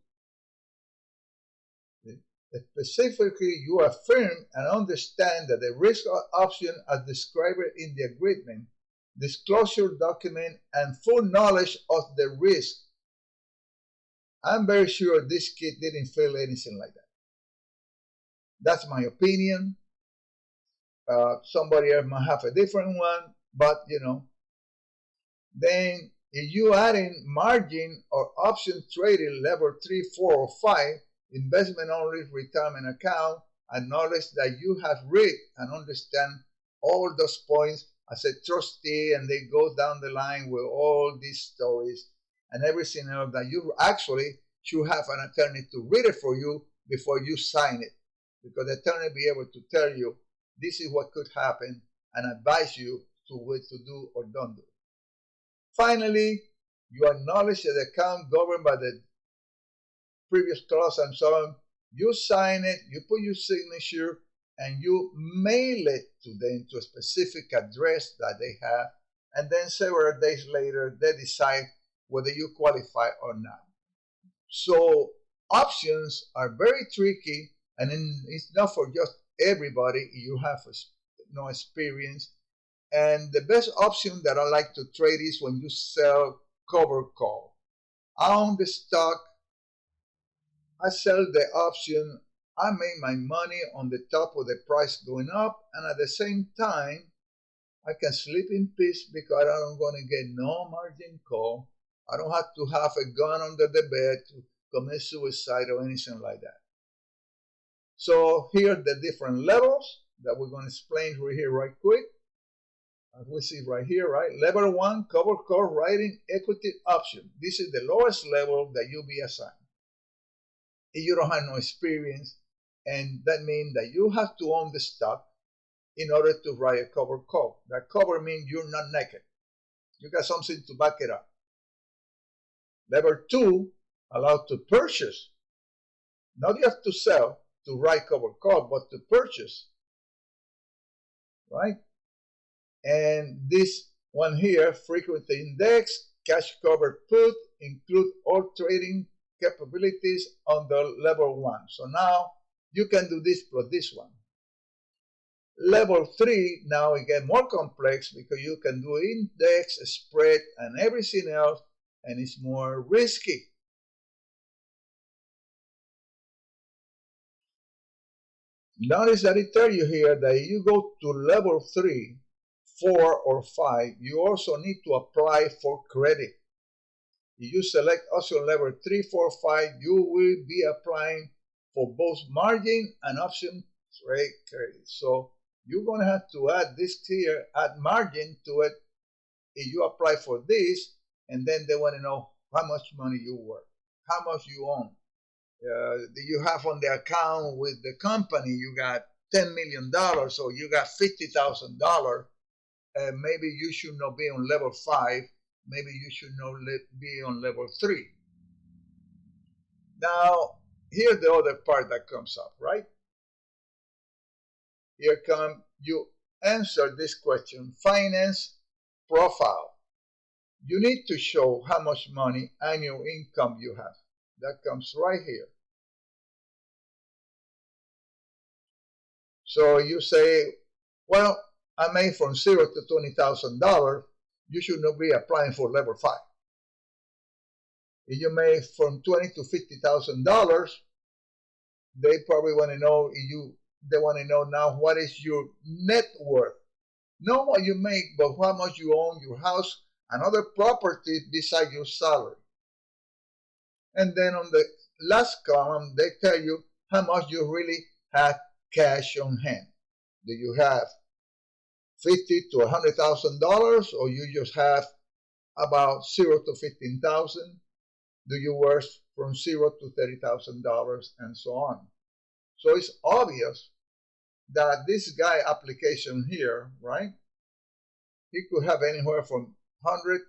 Specifically, you affirm and understand that the risk option as described in the agreement, disclosure document, and full knowledge of the risk. I'm very sure this kid didn't feel anything like that. That's my opinion. Somebody else might have a different one, but then if you add in margin or option trading level 3, 4, or 5, investment only retirement account, acknowledge that you have read and understand all those points as a trustee, and they go down the line with all these stories and everything else that you actually should have an attorney to read it for you before you sign it, because the attorney will be able to tell you this is what could happen and advise you to what to do or don't do. Finally, you acknowledge that the account governed by the previous clause and so on. You sign it, you put your signature, and you mail it to them to a specific address that they have, and then several days later they decide whether you qualify or not. So options are very tricky, and it's not for just everybody. You have no experience. And the best option that I like to trade is when you sell cover call. I own the stock, I sell the option, I make my money on the top of the price going up, and at the same time, I can sleep in peace because I'm going to get no margin call. I don't have to have a gun under the bed to commit suicide or anything like that. So here are the different levels that we're going to explain right here right quick. As we see right here, right? Level 1, cover call writing equity option. This is the lowest level that you'll be assigned. If you don't have no experience, and that means that you have to own the stock in order to write a cover call. That cover means you're not naked. You got something to back it up. Level 2, allowed to purchase. Not just to sell, to write cover call, but to purchase. Right? And this one here, frequency index, cash cover put, include all trading capabilities on the level 1. So now you can do this plus this one. Level 3, now it gets more complex because you can do index, spread, and everything else, and it's more risky. Notice that it tells you here that if you go to level 3, 4, or 5, you also need to apply for credit. If you select option level 3, 4, 5, you will be applying for both margin and option trade credit. So you're going to have to add this here, add margin to it if you apply for this, and then they want to know how much money you work, how much you own. Do you have on the account with the company, you got $10 million, so you got $50,000. Maybe you should not be on level 5. Maybe you should not be on level 3. Now, here's the other part that comes up, right? Here come, you answer this question, finance profile. You need to show how much money, annual income you have. That comes right here. So you say, well, I made from $0 to $20,000. you should not be applying for level 5. If you make from $20,000 to $50,000, they probably want to know they want to know now what is your net worth. Not what you make, but how much you own your house and other property besides your salary. And then on the last column, they tell you how much you really have cash on hand. Do you have $50,000 to $100,000, or you just have about $0 to $15,000? Do you work from $0 to $30,000, and so on? So it's obvious that this guy application here, right? He could have anywhere from $100,000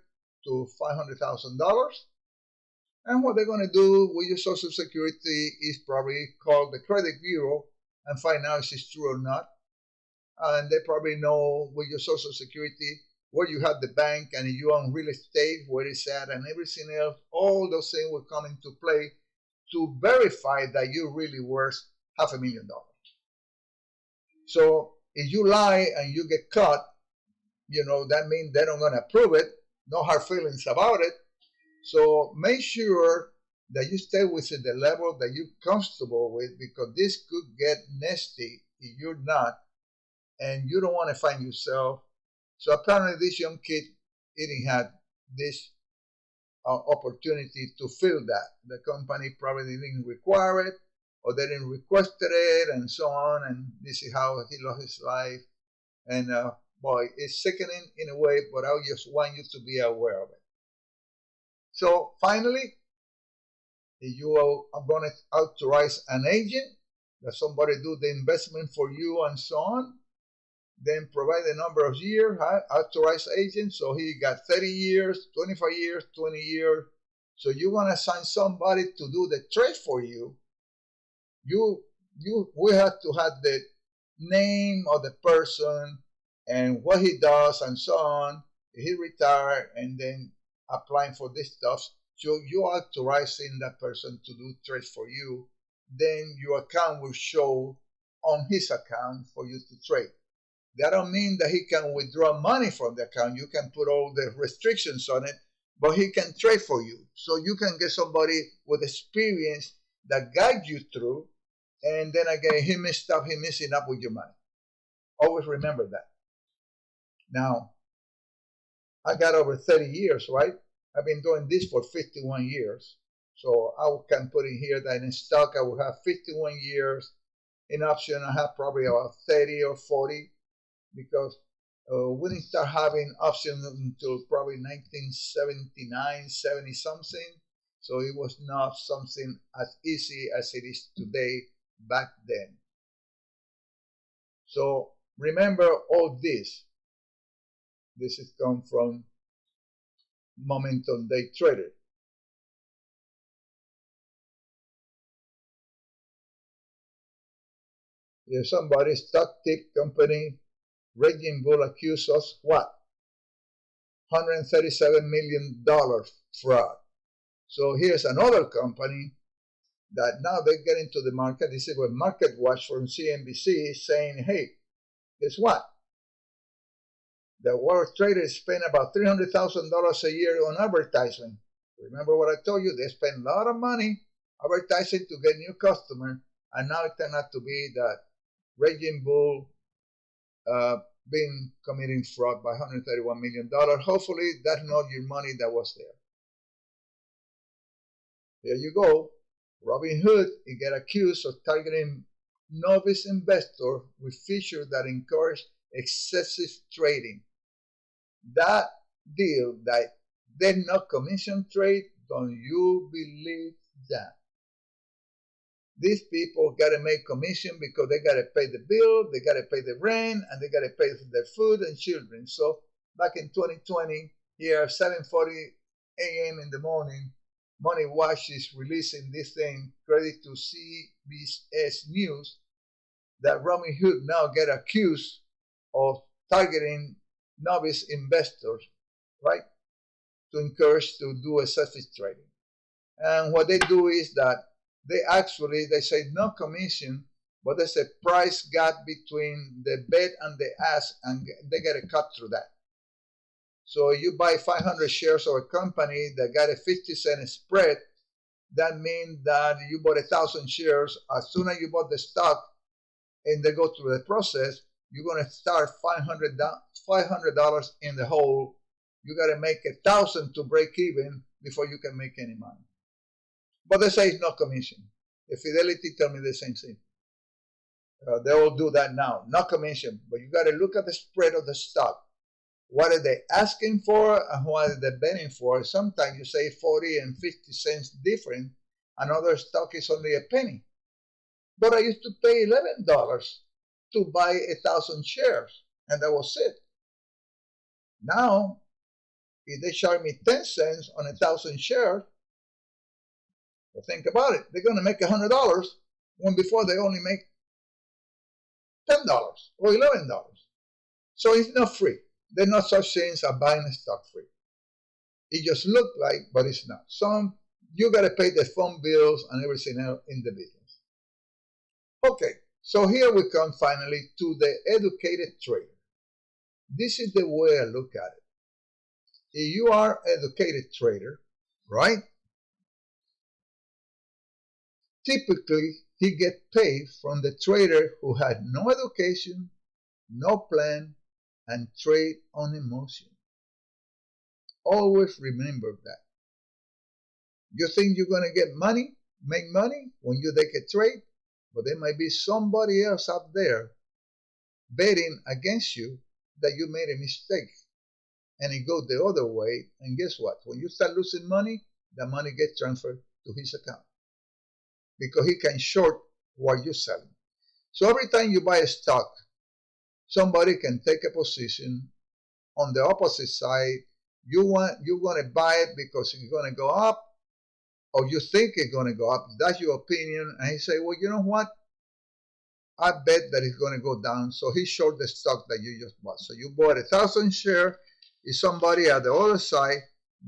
to $500,000. And what they're going to do with your Social Security is probably call the credit bureau and find out if it's true or not. And they probably know with your Social Security where you have the bank and if you own real estate, where it's at, and everything else. All those things will come into play to verify that you're really worth $500,000. So if you lie and you get caught, that means they're not going to approve it. No hard feelings about it. So make sure that you stay within the level that you're comfortable with, because this could get nasty if you're not, and you don't want to find yourself. So apparently this young kid didn't have this opportunity to fill that. The company probably didn't require it, or they didn't request it, and so on, and this is how he lost his life. And boy, it's sickening in a way, but I just want you to be aware of it. So finally, if you are going to authorize an agent, that somebody do the investment for you and so on, then provide the number of years, authorized agent, so he got 30 years, 25 years, 20 years. So you want to assign somebody to do the trade for you, we have to have the name of the person and what he does and so on. He retired and then applying for this stuff. So you are authorizing that person to do trades for you. Then your account will show on his account for you to trade. That don't mean that he can withdraw money from the account. You can put all the restrictions on it, but he can trade for you. So you can get somebody with experience that guides you through, and then again, he messing up with your money. Always remember that. Now, I got over 30 years, right? I've been doing this for 51 years. So I can put in here that in stock I will have 51 years. In option, I have probably about 30 or 40, because we didn't start having options until probably 1979, 70 something. So it was not something as easy as it is today back then. So remember all this. This has come from Momentum Day Trader. There's somebody, stock tip company, Raging Bull, accused us what? $137 million fraud. So here's another company that now they get into the market. This is what Market Watch from CNBC is saying, hey, guess what? The World Traders spend about $300,000 a year on advertising. Remember what I told you? They spend a lot of money advertising to get new customers, and now it turned out to be that Raging Bull been committing fraud by $131 million. Hopefully, that's not your money that was there. There you go. Robinhood, he got accused of targeting novice investors with features that encourage excessive trading. That deal, that they're not commission trade, don't you believe that? These people got to make commission because they got to pay the bill, they got to pay the rent, and they got to pay for their food and children. So back in 2020, here, 7:40 a.m. in the morning, Money Watch is releasing this thing, credit to CBS News, that Robinhood now get accused of targeting novice investors, right, to encourage to do excessive trading. And what they do is that they say no commission, but there's a price gap between the bet and the ask, and they get a cut through that. So you buy 500 shares of a company that got a 50-cent spread. That means that you bought 1,000 shares. As soon as you bought the stock and they go through the process, you're going to start $500 in the hole. You got to make 1,000 to break even before you can make any money. But they say it's no commission. The Fidelity tell me the same thing. They all do that now. No commission, but you got to look at the spread of the stock. What are they asking for and what are they betting for? Sometimes you say 40 and 50 cents different. Another stock is only a penny. But I used to pay $11 to buy 1,000 shares, and that was it. Now, if they charge me 10 cents on 1,000 shares, well, think about it. They're going to make $100 when before they only make $10 or $11. So it's not free. There's no such thing as buying a stock free. It just looks like, but it's not. You got to pay the phone bills and everything else in the business. Okay, so here we come finally to the educated trader. This is the way I look at it. If you are an educated trader, right? Typically, he gets paid from the trader who had no education, no plan, and trade on emotion. Always remember that. You think you're going to get money, make money when you take a trade, but there might be somebody else out there betting against you that you made a mistake. And it goes the other way, and guess what? When you start losing money, the money gets transferred to his account because he can short what you're selling. So every time you buy a stock, somebody can take a position on the opposite side. You're going to buy it because it's going to go up, or you think it's going to go up. That's your opinion. And he say, well, you know what? I bet that it's going to go down. So he short the stock that you just bought. So you bought 1,000 shares. Is somebody at the other side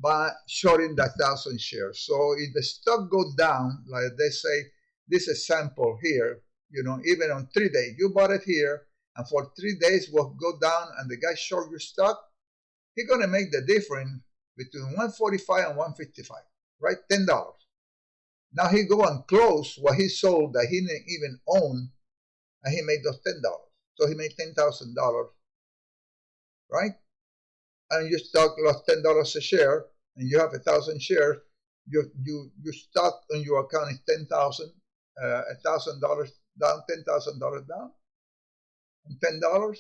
by shorting that 1,000 shares. So if the stock goes down, like they say, this is a sample here, even on 3 days, you bought it here, and for 3 days will go down and the guy short your stock, he's going to make the difference between 145 and 155, right? $10. Now he go and close what he sold that he didn't even own, and he made those $10. So he made $10,000, right? And your stock lost $10 a share, and you have 1,000 shares. Your stock on your account is $10,000, $1,000 down, $10,000 down, and $10.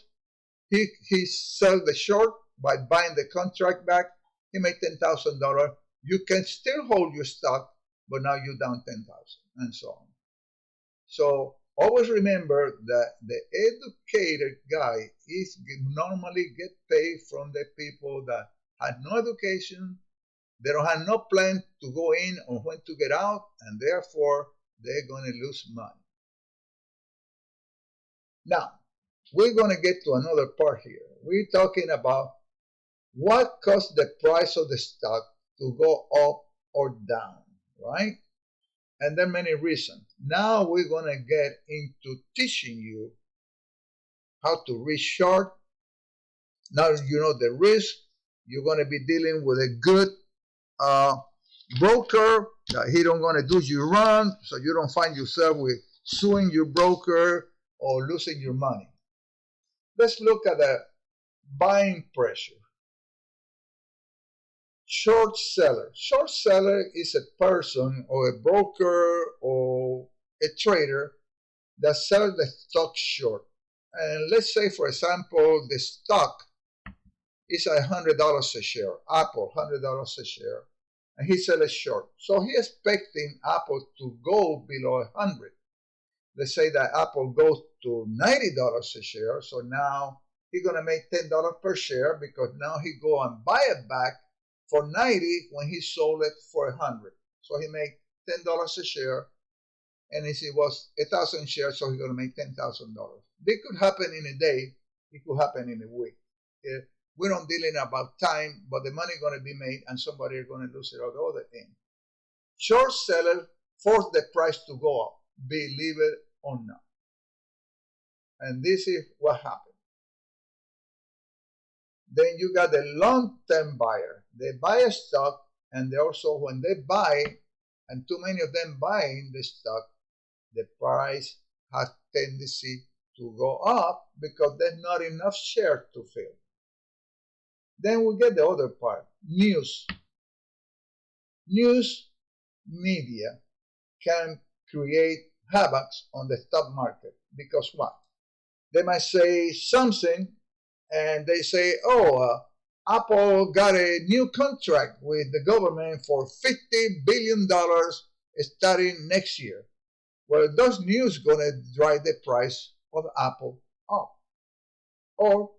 He sell the short by buying the contract back. He made $10,000. You can still hold your stock, but now you're down $10,000, and so on. So always remember that the educated guy is normally get paid from the people that had no education. They don't have no plan to go in or when to get out, and therefore they're going to lose money. Now, we're going to get to another part here. We're talking about what caused the price of the stock to go up or down, right? And there are many reasons. Now we're going to get into teaching you how to risk short. Now you know the risk. You're going to be dealing with a good broker that he don't going to do you wrong, so you don't find yourself with suing your broker or losing your money. Let's look at the buying pressure. Short seller. Short seller is a person or a broker or a trader that sells the stock short. And let's say, for example, the stock is $100 a share. Apple, $100 a share. And he sells it short. So he's expecting Apple to go below 100. Let's say that Apple goes to $90 a share. So now he's going to make $10 per share because now he go and buy it back for 90 when he sold it for 100. So he made $10 a share, and if it was 1,000 shares, so he's going to make $10,000. This could happen in a day. It could happen in a week. We don't deal in about time, but the money is going to be made, and somebody is going to lose it on the other end. Short seller force the price to go up, believe it or not. And this is what happened. Then you got the long-term buyer. They buy a stock, and they also, when they buy, and too many of them buying the stock, the price has tendency to go up because there's not enough shares to fill. Then we get the other part, news. News media can create havoc on the stock market because what? They might say something and they say, oh, Apple got a new contract with the government for $50 billion starting next year. Well, those news going to drive the price of Apple up. Or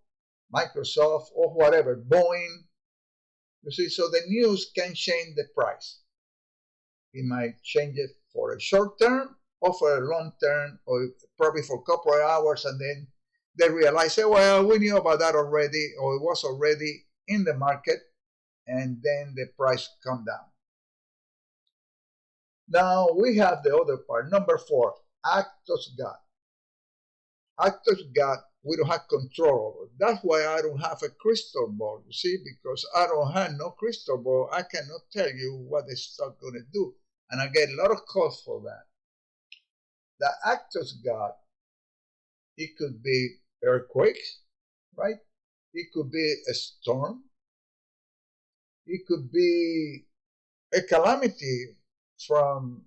Microsoft or whatever, Boeing. You see, so the news can change the price. It might change it for a short term or for a long term, or probably for a couple of hours, and then they realize, well, we knew about that already, or it was already in the market, and then the price come down. Now we have the other part, number 4, act of God. Act of God, we don't have control over. That's why I don't have a crystal ball, you see, because I don't have no crystal ball. I cannot tell you what the stock going to do. And I get a lot of calls for that. The act of God, it could be earthquakes, right? It could be a storm. It could be a calamity from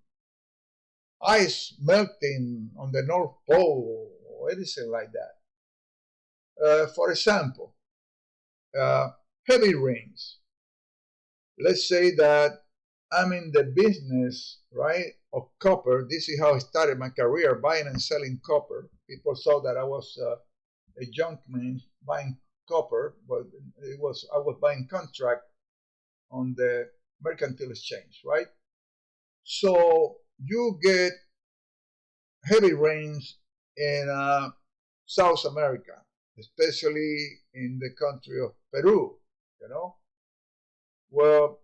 ice melting on the North Pole or anything like that. For example, heavy rains. Let's say that I'm in the business, right, of copper. This is how I started my career, buying and selling copper. People saw that I was a junk man buying copper, but I was buying contract on the mercantile exchange, right? So you get heavy rains in South America, especially in the country of Peru, you know. Well,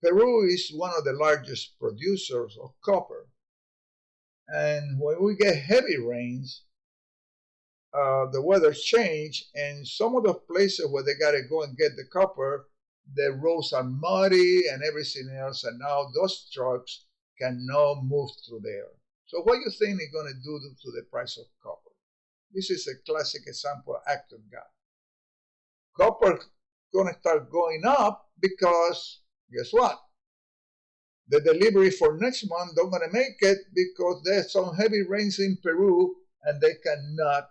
Peru is one of the largest producers of copper. And when we get heavy rains, the weather change, and some of the places where they got to go and get the copper, the roads are muddy and everything else, and now those trucks cannot move through there. So what do you think they're going to do to the price of copper? This is a classic example of act of God. Copper going to start going up because, guess what? The delivery for next month don't going to make it because there's some heavy rains in Peru and they cannot,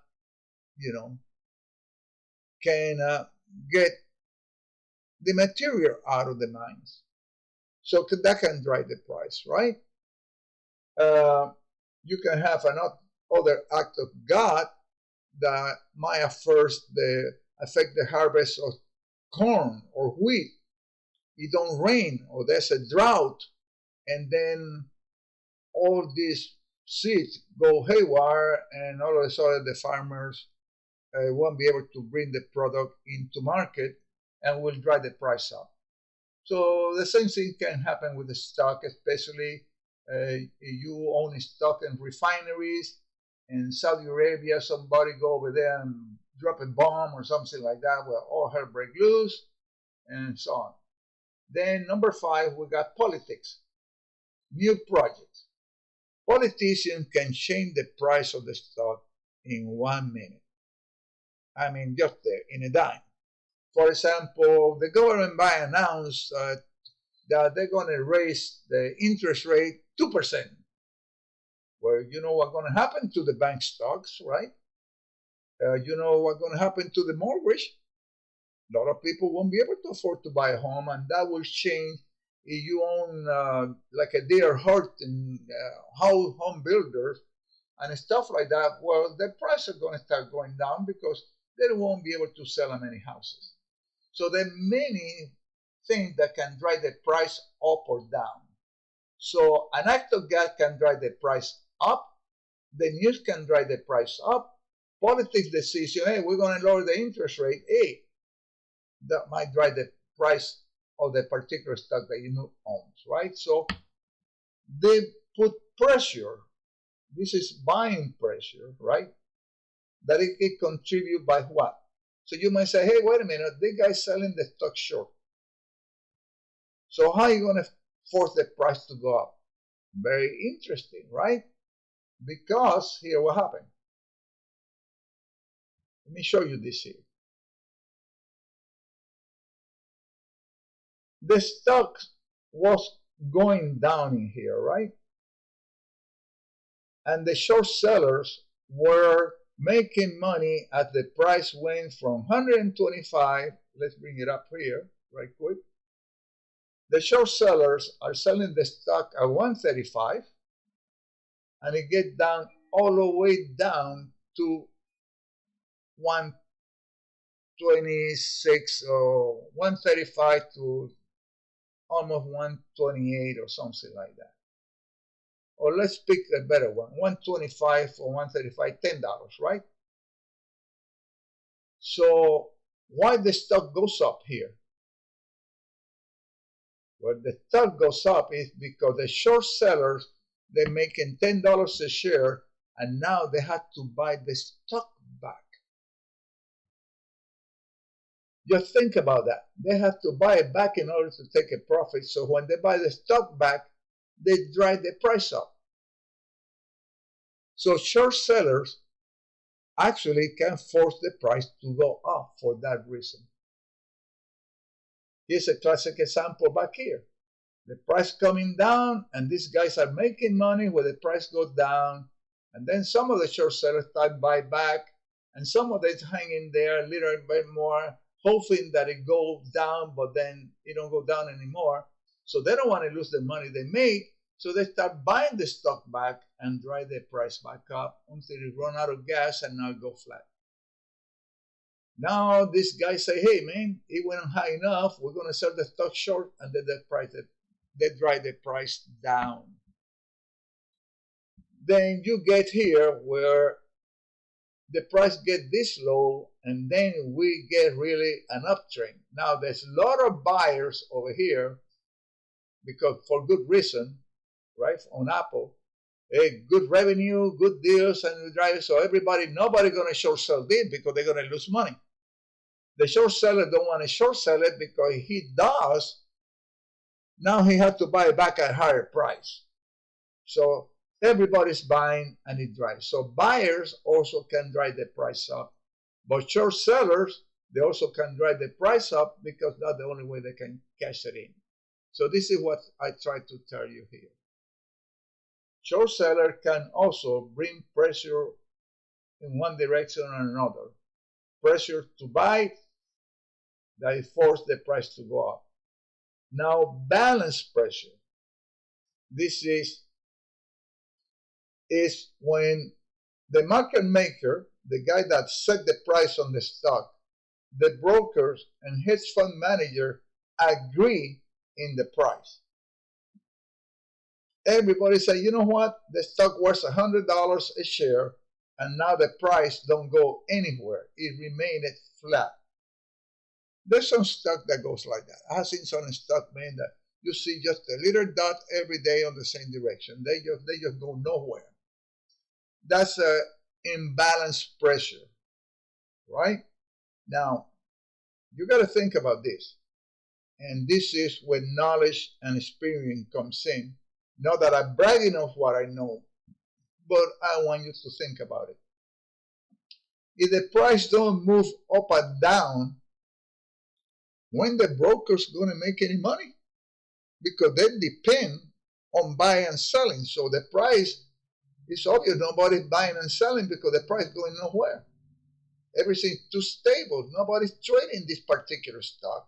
get the material out of the mines. So that can drive the price, right? You can have another act of God that might affect the harvest of corn or wheat. It don't rain or there's a drought, and then all these seeds go haywire, and all of a sudden the farmers won't be able to bring the product into market and will drive the price up. So the same thing can happen with the stock, especially you own stock in refineries. In Saudi Arabia, somebody go over there and drop a bomb or something like that, where all hell break loose, and so on. Then number 5, we got politics, new projects. Politicians can change the price of the stock in 1 minute. I mean, just there, in a dime. For example, the government might announce that they're going to raise the interest rate 2%. Well, you know what's going to happen to the bank stocks, right? You know what's going to happen to the mortgage. A lot of people won't be able to afford to buy a home, and that will change. If you own like a D.R. Horton, home builders and stuff like that, well, the prices are going to start going down because they won't be able to sell as many houses. So there are many things that can drive the price up or down. So an act of God can drive the price up. The news can drive the price up. Politics decision, hey, we're going to lower the interest rate. Hey, that might drive the price of the particular stock that you owns, right? So they put pressure. This is buying pressure, right? That it can contribute by what? So you might say, hey, wait a minute, this guy's selling the stock short. So how are you going to force the price to go up? Very interesting, right? Because here what happened. Let me show you this here. The stock was going down in here, right? And the short sellers were making money as the price went from 125. Let's bring it up here right quick. The short sellers are selling the stock at 135, and it gets down all the way down to 126 or 135 to almost 128 or something like that. Or let's pick a better one, 125 or 135, $10, right? So why the stock goes up here? Well, the stock goes up is because the short sellers, they're making $10 a share, and now they have to buy the stock back. Just think about that. They have to buy it back in order to take a profit. So when they buy the stock back, they drive the price up. So short sellers actually can force the price to go up for that reason. Here's a classic example back here. The price coming down, and these guys are making money where the price goes down, and then some of the short sellers start buy back, and some of it hanging there a little bit more, hoping that it goes down, but then it don't go down anymore. So they don't want to lose the money they make, so they start buying the stock back and drive the price back up until it run out of gas and now go flat. Now this guy say, hey man, it went high enough, we're going to sell the stock short, and then they drive the price down. Then you get here where the price get this low, and then we get really an uptrend. Now there's a lot of buyers over here, because for good reason, right, on Apple, good revenue, good deals, and we drive. So nobody going to short sell this because they're going to lose money. The short seller don't want to short sell it because if he does, now he has to buy it back at a higher price. So everybody's buying and it drives. So buyers also can drive the price up. But short sellers, they also can drive the price up because that's the only way they can cash it in. So this is what I try to tell you here. Short seller can also bring pressure in one direction or another. Pressure to buy, that force the price to go up. Now, balance pressure. This is when the market maker, the guy that set the price on the stock, the brokers and hedge fund manager agree in the price. Everybody say, you know what, the stock worth $100 a share, and now the price don't go anywhere. It remained flat. There's some stock that goes like that. I have seen some stock, man, that you see just a little dot every day on the same direction. They just go nowhere. That's a imbalanced pressure, right? Now, you got to think about this. And this is where knowledge and experience comes in. Not that I'm bragging of what I know, but I want you to think about it. If the price don't move up and down, when the broker's going to make any money? Because they depend on buying and selling. So the price is obvious. Nobody's buying and selling because the price is going nowhere. Everything's too stable. Nobody's trading this particular stock.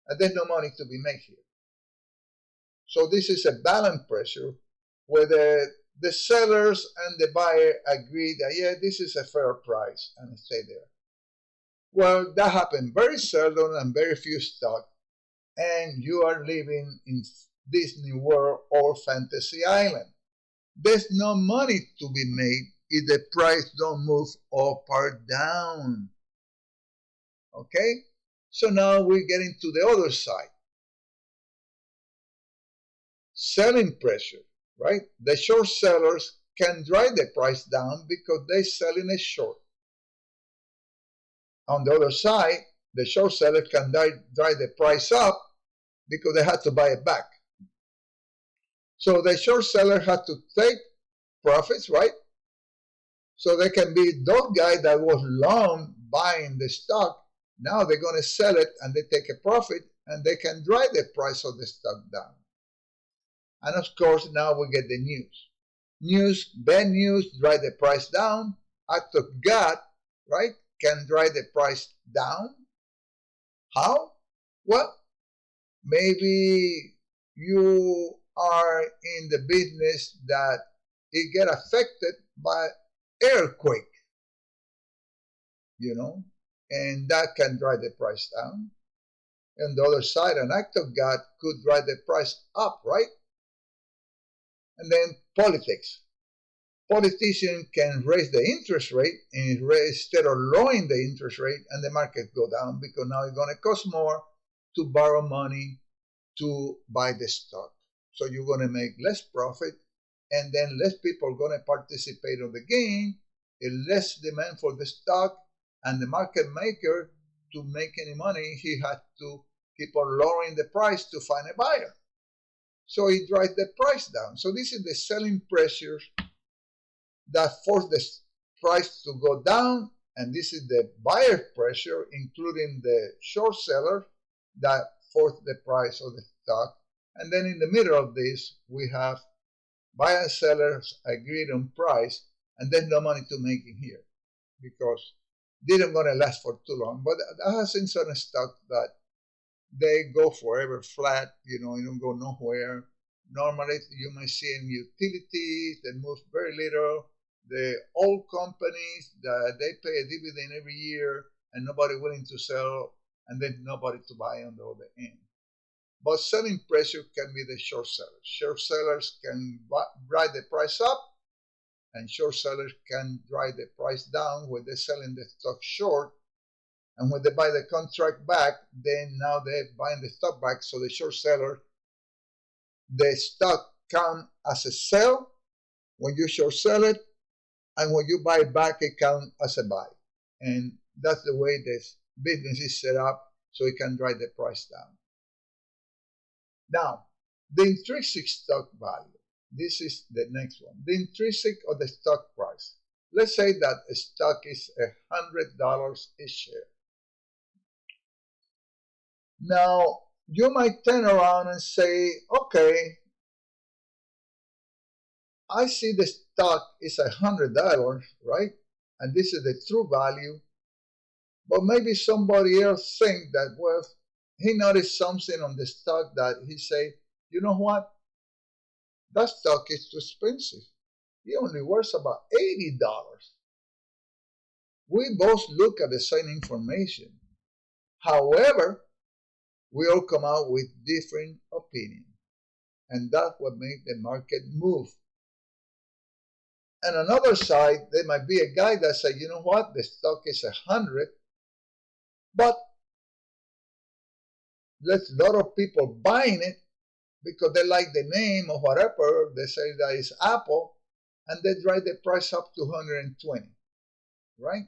And there's no money to be made here. So this is a balance pressure where the sellers and the buyer agree that, yeah, this is a fair price, and stay there. Well, that happens very seldom and very few stocks, and you are living in Disney World or Fantasy Island. There's no money to be made if the price don't move up or down. Okay? So now we're getting to the other side. Selling pressure, right? The short sellers can drive the price down because they're selling it short. On the other side, the short seller can drive the price up because they had to buy it back. So the short seller had to take profits, right? So they can be those guys that was long buying the stock. Now they're going to sell it and they take a profit and they can drive the price of the stock down. And of course, now we get the news. Bad news drive the price down. Act of God, right, can drive the price down. How? Well, maybe you are in the business that it get affected by earthquake, and that can drive the price down. On the other side, an act of God could drive the price up, right? And then politics. Politicians can raise the interest rate and instead of lowering the interest rate and the market go down because now it's going to cost more to borrow money to buy the stock. So you're going to make less profit and then less people are going to participate on the game, less demand for the stock, and the market maker, to make any money, he had to keep on lowering the price to find a buyer. So it drives the price down. So this is the selling pressures that force the price to go down, and this is the buyer pressure, including the short seller, that force the price of the stock. And then in the middle of this, we have buyer and sellers agreed on price, and there's no money to make in here because they didn't going to last for too long. But I have seen certain stock that they go forever flat, you don't go nowhere. Normally, you may see in utilities that move very little. The old companies that they pay a dividend every year and nobody willing to sell, and then nobody to buy on the other end. But selling pressure can be the short sellers. Short sellers can drive the price up, and short sellers can drive the price down when they're selling the stock short. And when they buy the contract back, then now they're buying the stock back. So the short seller, the stock counts as a sell when you short sell it, and when you buy it back, it counts as a buy. And that's the way this business is set up, so it can drive the price down. Now, the intrinsic stock value. This is the next one. The intrinsic of the stock price. Let's say that a stock is $100 a share. Now, you might turn around and say, okay, I see the stock is $100, right? And this is the true value. But maybe somebody else think that, well, he noticed something on the stock that he say, you know what? That stock is too expensive. It only worth about $80. We both look at the same information. However, we all come out with different opinions. And that's what makes the market move. And another side, there might be a guy that say, you know what, the stock is 100, but there's a lot of people buying it because they like the name or whatever. They say that it's Apple, and they drive the price up to 120, right?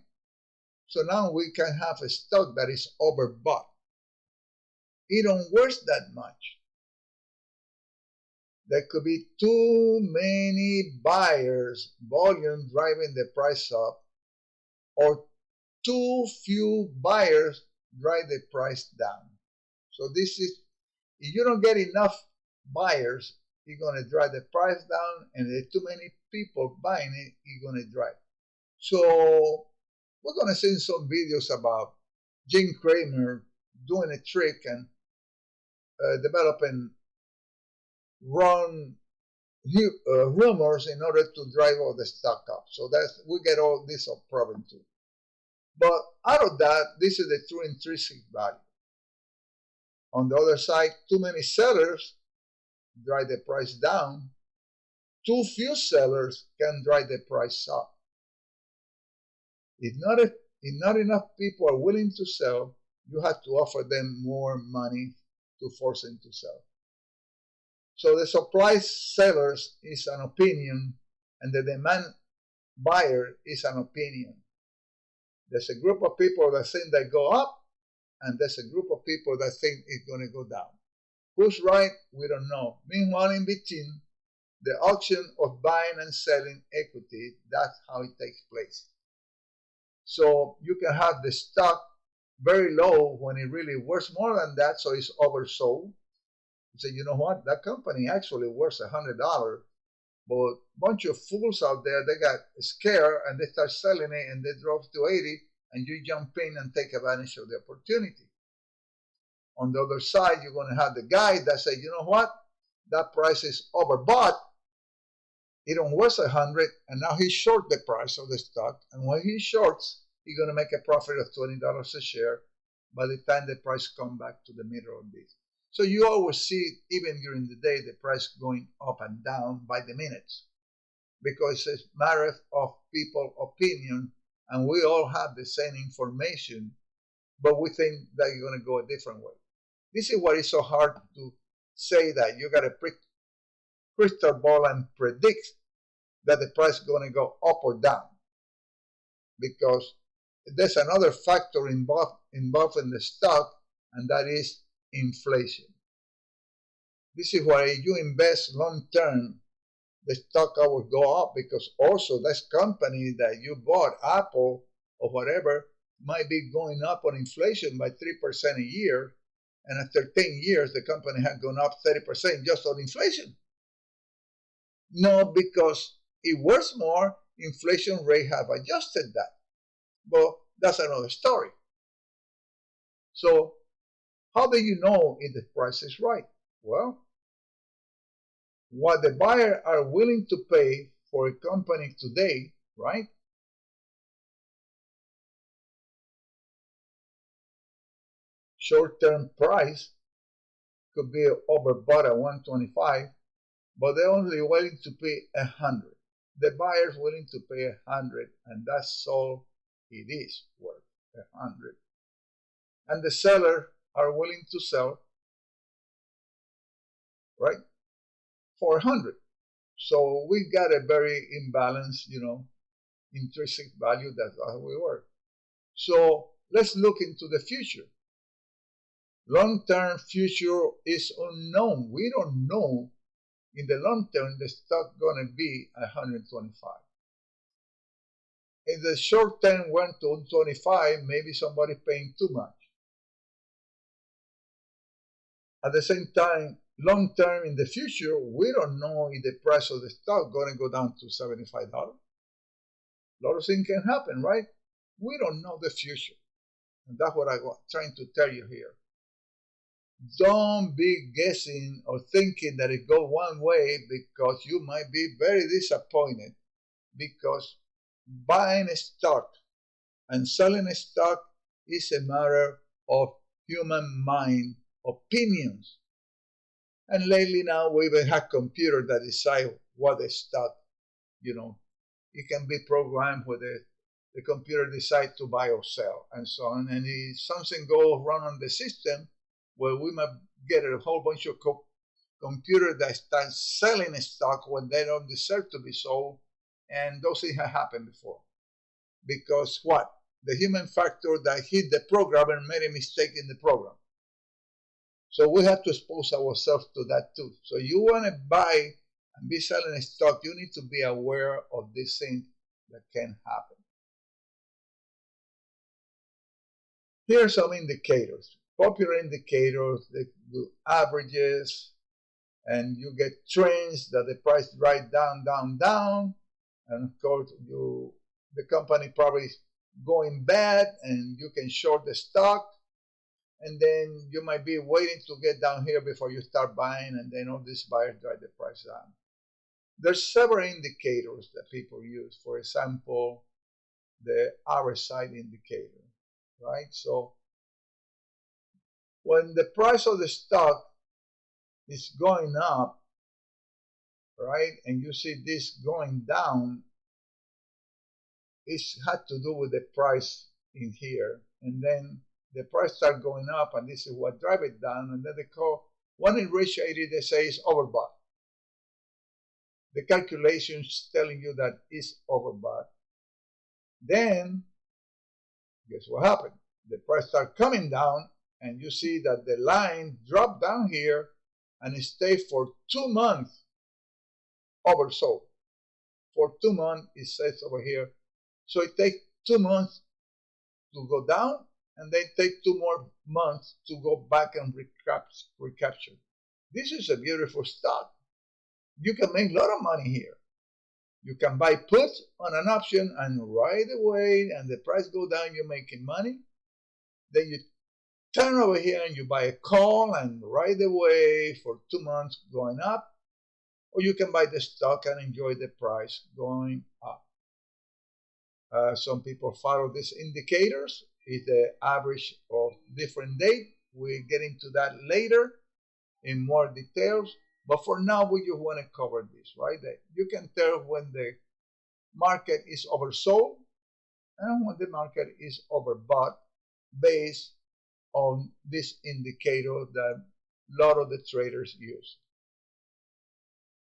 So now we can have a stock that is overbought. It don't worth that much. There could be too many buyers, volume driving the price up, or too few buyers drive the price down. So this is, if you don't get enough buyers, you're going to drive the price down, and there are too many people buying it, you're going to drive. So we're going to see some videos about Jim Cramer doing a trick and developing wrong rumors in order to drive all the stock up. So we get all this problem too. But out of that, this is the true intrinsic value. On the other side, too many sellers drive the price down. Too few sellers can drive the price up. If not enough people are willing to sell, you have to offer them more money to force them to sell. So the supply sellers is an opinion, and the demand buyer is an opinion. There's a group of people that think they go up, and there's a group of people that think it's going to go down. Who's right? We don't know. Meanwhile, in between, the auction of buying and selling equity, that's how it takes place. So you can have the stock very low when it really worth more than that, so it's oversold. You say, you know what? That company actually worth $100, but a bunch of fools out there, they got scared and they start selling it and they drop to 80, and you jump in and take advantage of the opportunity. On the other side, you're going to have the guy that say, you know what? That price is overbought. It don't worth 100, and now he's short the price of the stock. And when he shorts, he's going to make a profit of $20 a share by the time the price comes back to the middle of this. So you always see, even during the day, the price going up and down by the minutes, because it's a matter of people's opinion, and we all have the same information, but we think that you're going to go a different way. This is why it's so hard to say that you got to crystal ball and predict that the price is going to go up or down, because there's another factor involved in the stock, and that is inflation. This is why you invest long term, the stock will go up, because also that company that you bought, Apple or whatever, might be going up on inflation by 3% a year, and after 10 years the company had gone up 30% just on inflation. No, because it was more, inflation rate have adjusted that. But that's another story. So how do you know if the price is right? Well, what the buyers are willing to pay for a company today, right? Short-term price could be overbought at 125, but they're only willing to pay 100. The buyer's willing to pay 100, and that's all it is worth, 100. And the seller are willing to sell, right, for 100. So we got a very imbalanced, intrinsic value. That's how we work. So let's look into the future. Long-term future is unknown. We don't know in the long term the stock going to be 125. In the short term went to 125, maybe somebody paying too much. At the same time, long term in the future, we don't know if the price of the stock going to go down to $75. A lot of things can happen, right? We don't know the future. And that's what I'm trying to tell you here. Don't be guessing or thinking that it goes one way, because you might be very disappointed, because buying a stock and selling a stock is a matter of human mind opinions. And lately now we even have computers that decide what the stock, it can be programmed where the computer decides to buy or sell and so on. And if something goes wrong on the system, well, we might get a whole bunch of computers that start selling a stock when they don't deserve to be sold. And those things have happened before. Because what? The human factor that hit the programmer made a mistake in the program. So we have to expose ourselves to that too. So you want to buy and be selling a stock, you need to be aware of these things that can happen. Here are some indicators. Popular indicators, they do averages, and you get trends that the price right down, down, down, and of course the company probably is going bad, and you can short the stock, and then you might be waiting to get down here before you start buying, and then all these buyers drive the price down. There's several indicators that people use. For example, the RSI indicator, right? So when the price of the stock is going up, right, and you see this going down, it's had to do with the price in here, and then the price start going up, and this is what drive it down, and then they call, when it reaches 80, they say it's overbought. The calculations telling you that it's overbought. Then Guess what happened? The price started coming down, and you see that the line dropped down here, and it stayed for 2 months oversold. For 2 months, it says over here. So it takes 2 months to go down, and then take 2 more months to go back and recapture. This is a beautiful stock. You can make a lot of money here. You can buy puts on an option, and right away, and the price go down, you're making money. Then you turn over here and you buy a call, and right away for 2 months going up. Or you can buy the stock and enjoy the price going up. Some people follow these indicators. It's the average of different dates. We'll get into that later in more details. But for now, we just want to cover this, right? That you can tell when the market is oversold and when the market is overbought based on this indicator that a lot of the traders use.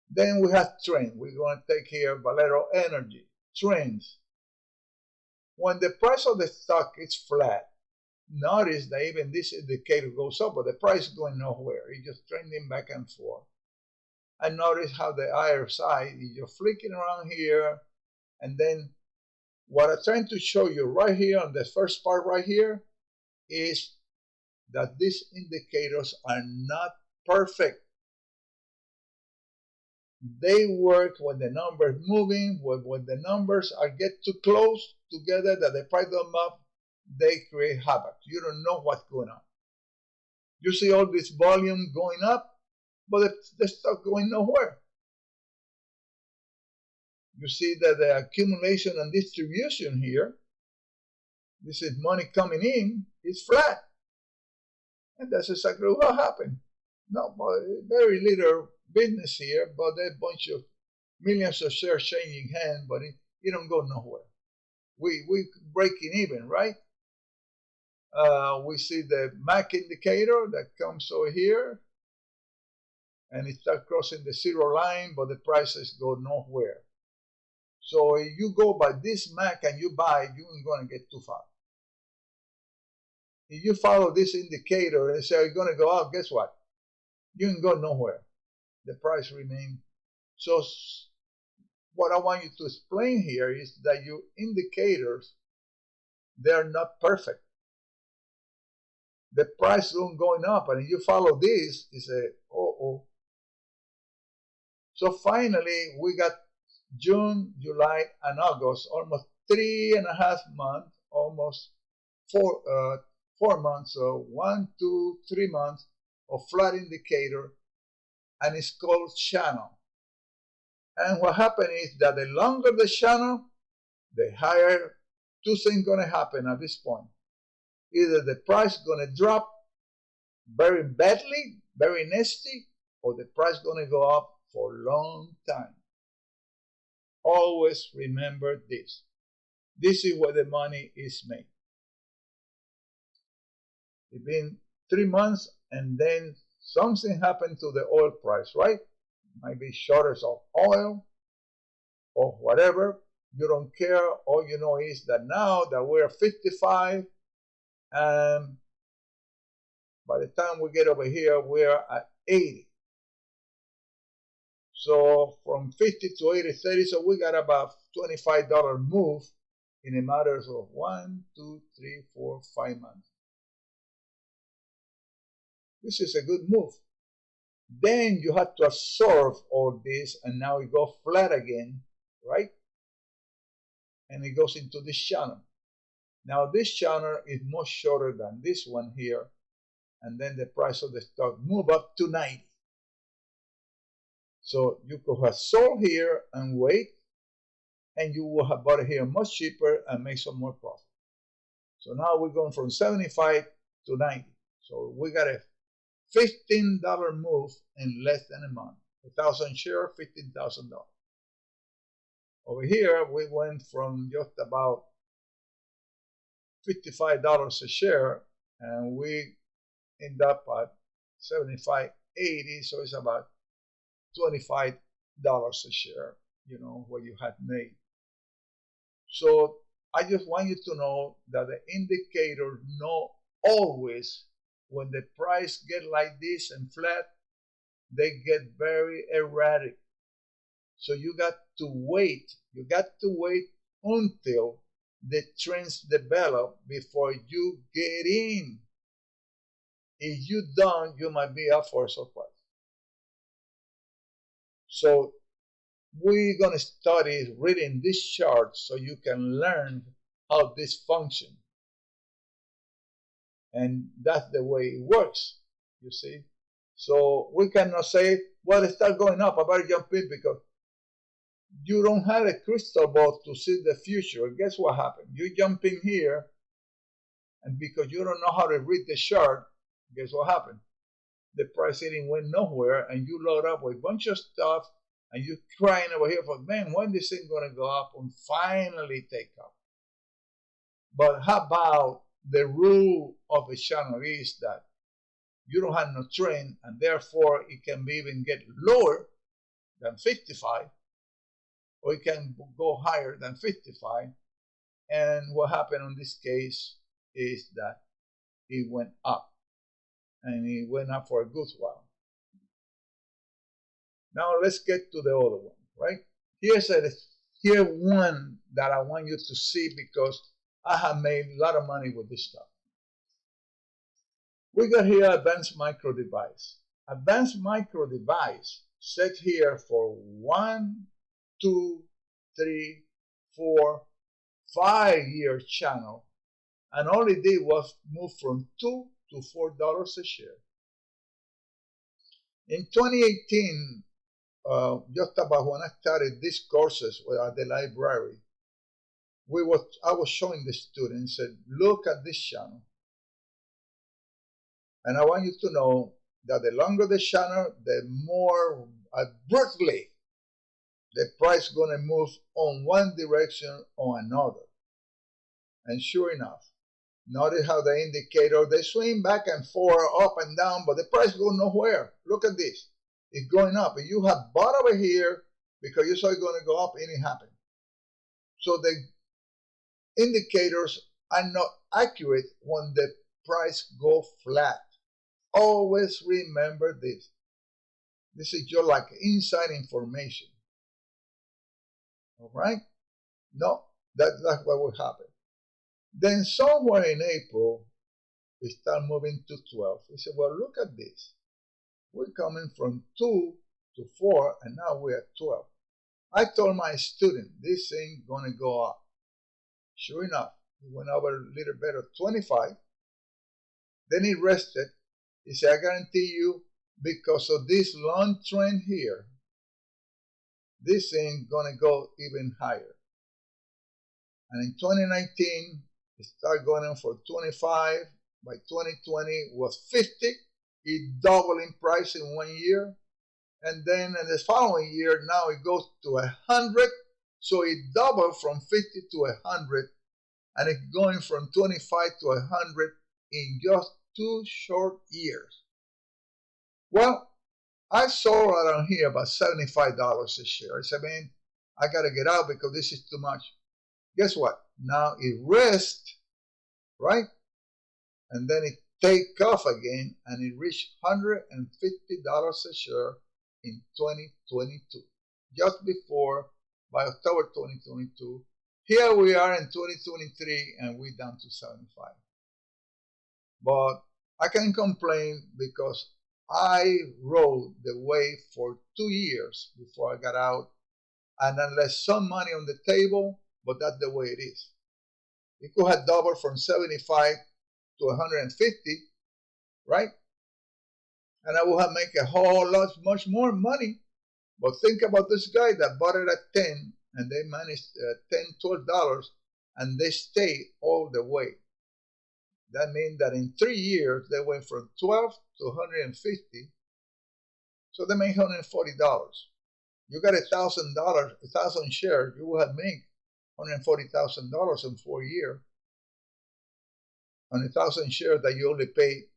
Then we have trend. We're going to take here Valero Energy. Trends. When the price of the stock is flat, notice that even this indicator goes up, but the price is going nowhere. It's just trending back and forth. And notice how the RSI is just flicking around here. And then what I'm trying to show you right here on the first part right here is that these indicators are not perfect. They work when the numbers moving, when the numbers get too close together that the price don't up, they create havoc. You don't know what's going on. You see all this volume going up, but the stock going nowhere. You see that the accumulation and distribution here, this is money coming in, is flat. And that's exactly what happened. No, very little business here, but there's a bunch of millions of shares changing hands, but it don't go nowhere. We breaking even, right? We see the MAC indicator that comes over here, and it starts crossing the zero line, but the prices go nowhere. So if you go by this MAC and you buy, you ain't going to get too far. If you follow this indicator and say you're going to go up, guess what? You can go nowhere. The price remains. So what I want you to explain here is that your indicators, they're not perfect. The price is going up, and if you follow this, you say, oh. So finally, we got June, July, and August, almost 3.5 months, almost 4 months, so 1, 2, 3 months of flat indicator, and it's called channel. And what happened is that the longer the channel, the higher two things going to happen at this point. Either the price going to drop very badly, very nasty, or the price going to go up for a long time. Always remember this. This is where the money is made. It's been 3 months, and then something happened to the oil price, right? Might be shortage of oil or whatever. You don't care. All you know is that now that we're 55, and by the time we get over here, we're at 80. So from 50 to 80, 30, so we got about $25 move in a matter of 1, 2, 3, 4, 5 months. This is a good move. Then you have to absorb all this, and now it goes flat again, right? And it goes into this channel. Now this channel is much shorter than this one here, and then the price of the stock move up to 90. So you could have sold here and wait, and you will have bought it here much cheaper and make some more profit. So now we're going from 75 to 90. So we got a $15 move in less than a month. 1,000 shares, $15,000. Over here, we went from just about $55 a share, and we end up at 75, 80, so it's about $25 a share, what you had made. So I just want you to know that the indicators know always when the price get like this and flat, they get very erratic. So you got to wait. You got to wait until the trends develop before you get in. If you don't, you might be up for a surprise. So we're going to study reading this chart so you can learn how this functions. And that's the way it works, you see. So we cannot say, well, it starts going up, I better jump in, because you don't have a crystal ball to see the future. Guess what happened? You jump in here, and because you don't know how to read the chart, guess what happened? The price hitting went nowhere, and you load up with a bunch of stuff, and you're crying over here for, man, when this thing going to go up and finally take off? But how about the rule of the channel is that you don't have no trend, and therefore it can be even get lower than 55, or it can go higher than 55. And what happened in this case is that it went up, and it went up for a good while. Now let's get to the other one, right? Here's one that I want you to see, because I have made a lot of money with this stuff. We got here Advanced Micro Device. Advanced Micro Device set here for 1, 2, 3, 4, 5 year channel, and all it did was move from $2 to $4 a share. In 2018, just about when I started these courses at the library, I was showing the students, said, look at this channel. And I want you to know that the longer the channel, the more abruptly the price going to move on one direction or another. And sure enough, notice how the indicator, they swing back and forth, up and down, but the price goes nowhere. Look at this. It's going up. And you have bought over here because you saw it going to go up, and it happened. So the indicators are not accurate when the price go flat. Always remember this. This is just like inside information. All right? No, that's what will happen. Then somewhere in April, we start moving to 12. We said, well, look at this. We're coming from 2 to 4, and now we're at 12. I told my student, this thing going to go up. Sure enough, it went over a little better, 25. Then it rested. He said, I guarantee you, because of this long trend here, this thing going to go even higher. And in 2019, it started going on for 25. By 2020, it was 50. It doubled in price in 1 year. And then in the following year, now it goes to 100. So it doubled from 50 to 100. And it's going from 25 to 100 in just 2 short years. Well, I saw around here about $75 a share. I said, man, I got to get out because this is too much. Guess what? Now it rests, right? And then it take off again, and it reached $150 a share in 2022, just before, by October 2022. Here we are in 2023, and we're down to 75. But I can't complain because I rode the wave for 2 years before I got out, and I left some money on the table, but that's the way it is. It could have doubled from 75 to 150, right? And I would have made a whole lot, much more money. But think about this guy that bought it at 10, and they managed $10, $12, and they stayed all the way. That means that in 3 years, they went from 12 to 150. So they made $140. You got $1,000, 1,000 shares, you would have made $140,000 in 4 years. On 1,000 shares that you only pay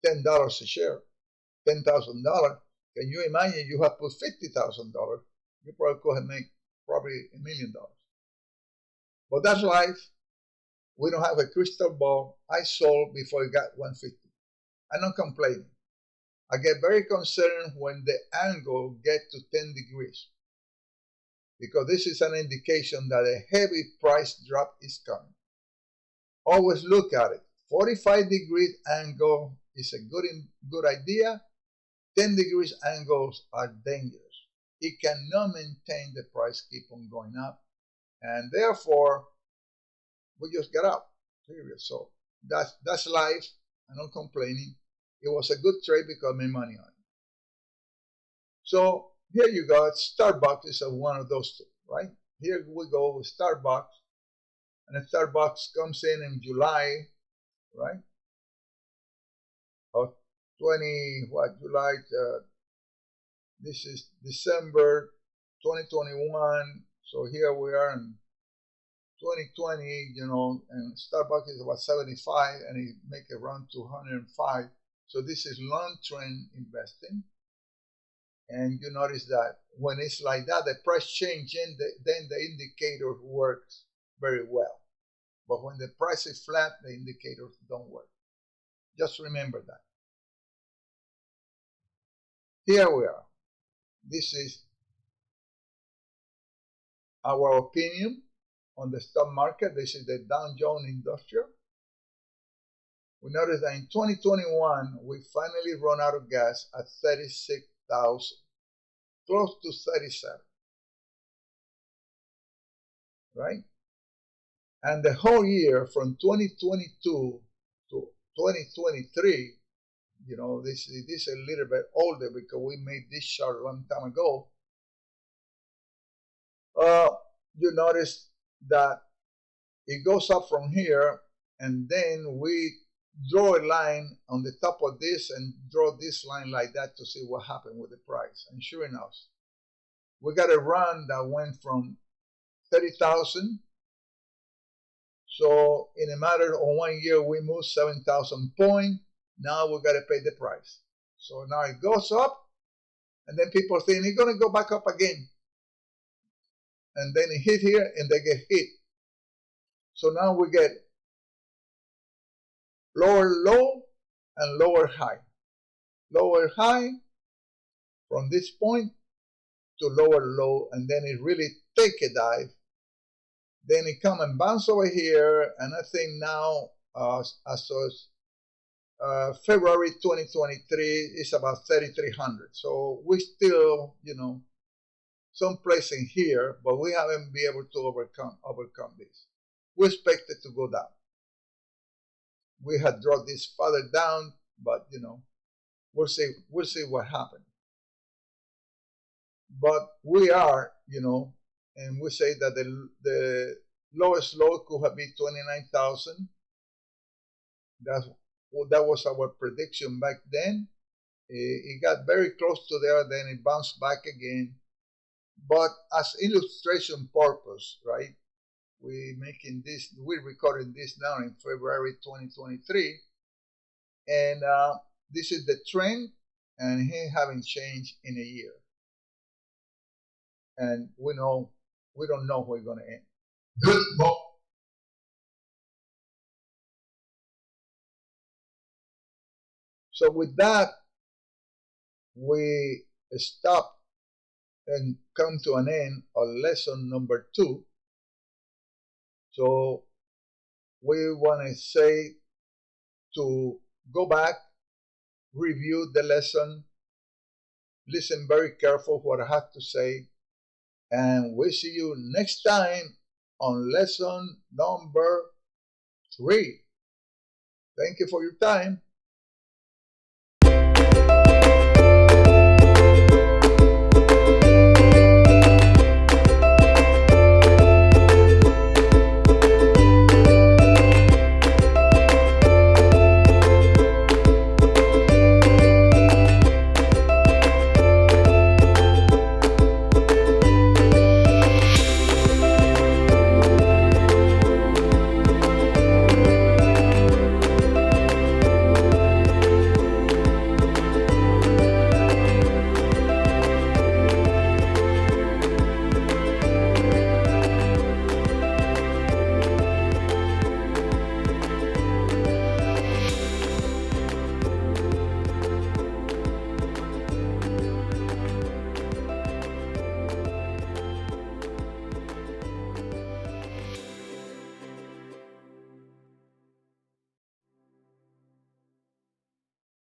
$10 a share, $10,000. Can you imagine you have put $50,000? You probably could have made probably $1 million. But that's life. We don't have a crystal ball. I sold before it got 150. I'm not complaining. I get very concerned when the angle gets to 10 degrees, because this is an indication that a heavy price drop is coming. Always look at it. 45 degrees angle is a good idea. 10 degrees angles are dangerous. It cannot maintain the price keep on going up, and therefore we just get out. Period. So that's life. I'm not complaining. It was a good trade because I made money on it. So here you go. Starbucks is one of those two, right? Here we go with Starbucks, and Starbucks comes in July, right? Of July. This is December 2021. So here we are in 2020, and Starbucks is about 75, and it make a run to 105. So this is long trend investing. And you notice that when it's like that, the price changing, then the indicator works very well. But when the price is flat, the indicators don't work. Just remember that. Here we are. This is our opinion on the stock market. This is the Dow Jones Industrial. We notice that in 2021, we finally run out of gas at 36,000, close to 37, right? And the whole year from 2022 to 2023, this is a little bit older because we made this chart a long time ago. You notice that it goes up from here, and then we draw a line on the top of this and draw this line like that to see what happened with the price. And sure enough, we got a run that went from 30,000. So in a matter of 1 year, we moved 7,000 points. Now we got to pay the price. So now it goes up, and then people think it's going to go back up again. And then it hit here, and they get hit. So now we get lower low and lower high. Lower high from this point to lower low, and then it really take a dive. Then it come and bounce over here, and I think now as of February 2023 is about 3,300. So we still, someplace in here, but we haven't been able to overcome this. We expect it to go down. We had brought this further down, but we'll see what happens. But we are, and we say that the lowest low could have been 29,000. That was our prediction back then. It got very close to there, then it bounced back again. But as illustration purpose, right? We're recording this now in February 2023, and this is the trend, and it haven't changed in a year. And we don't know where it's going to end. Good. So with that, we stop and come to an end on lesson number 2. So we want to say to go back, review the lesson, listen very careful what I have to say, and we'll see you next time on lesson number 3. Thank you for your time.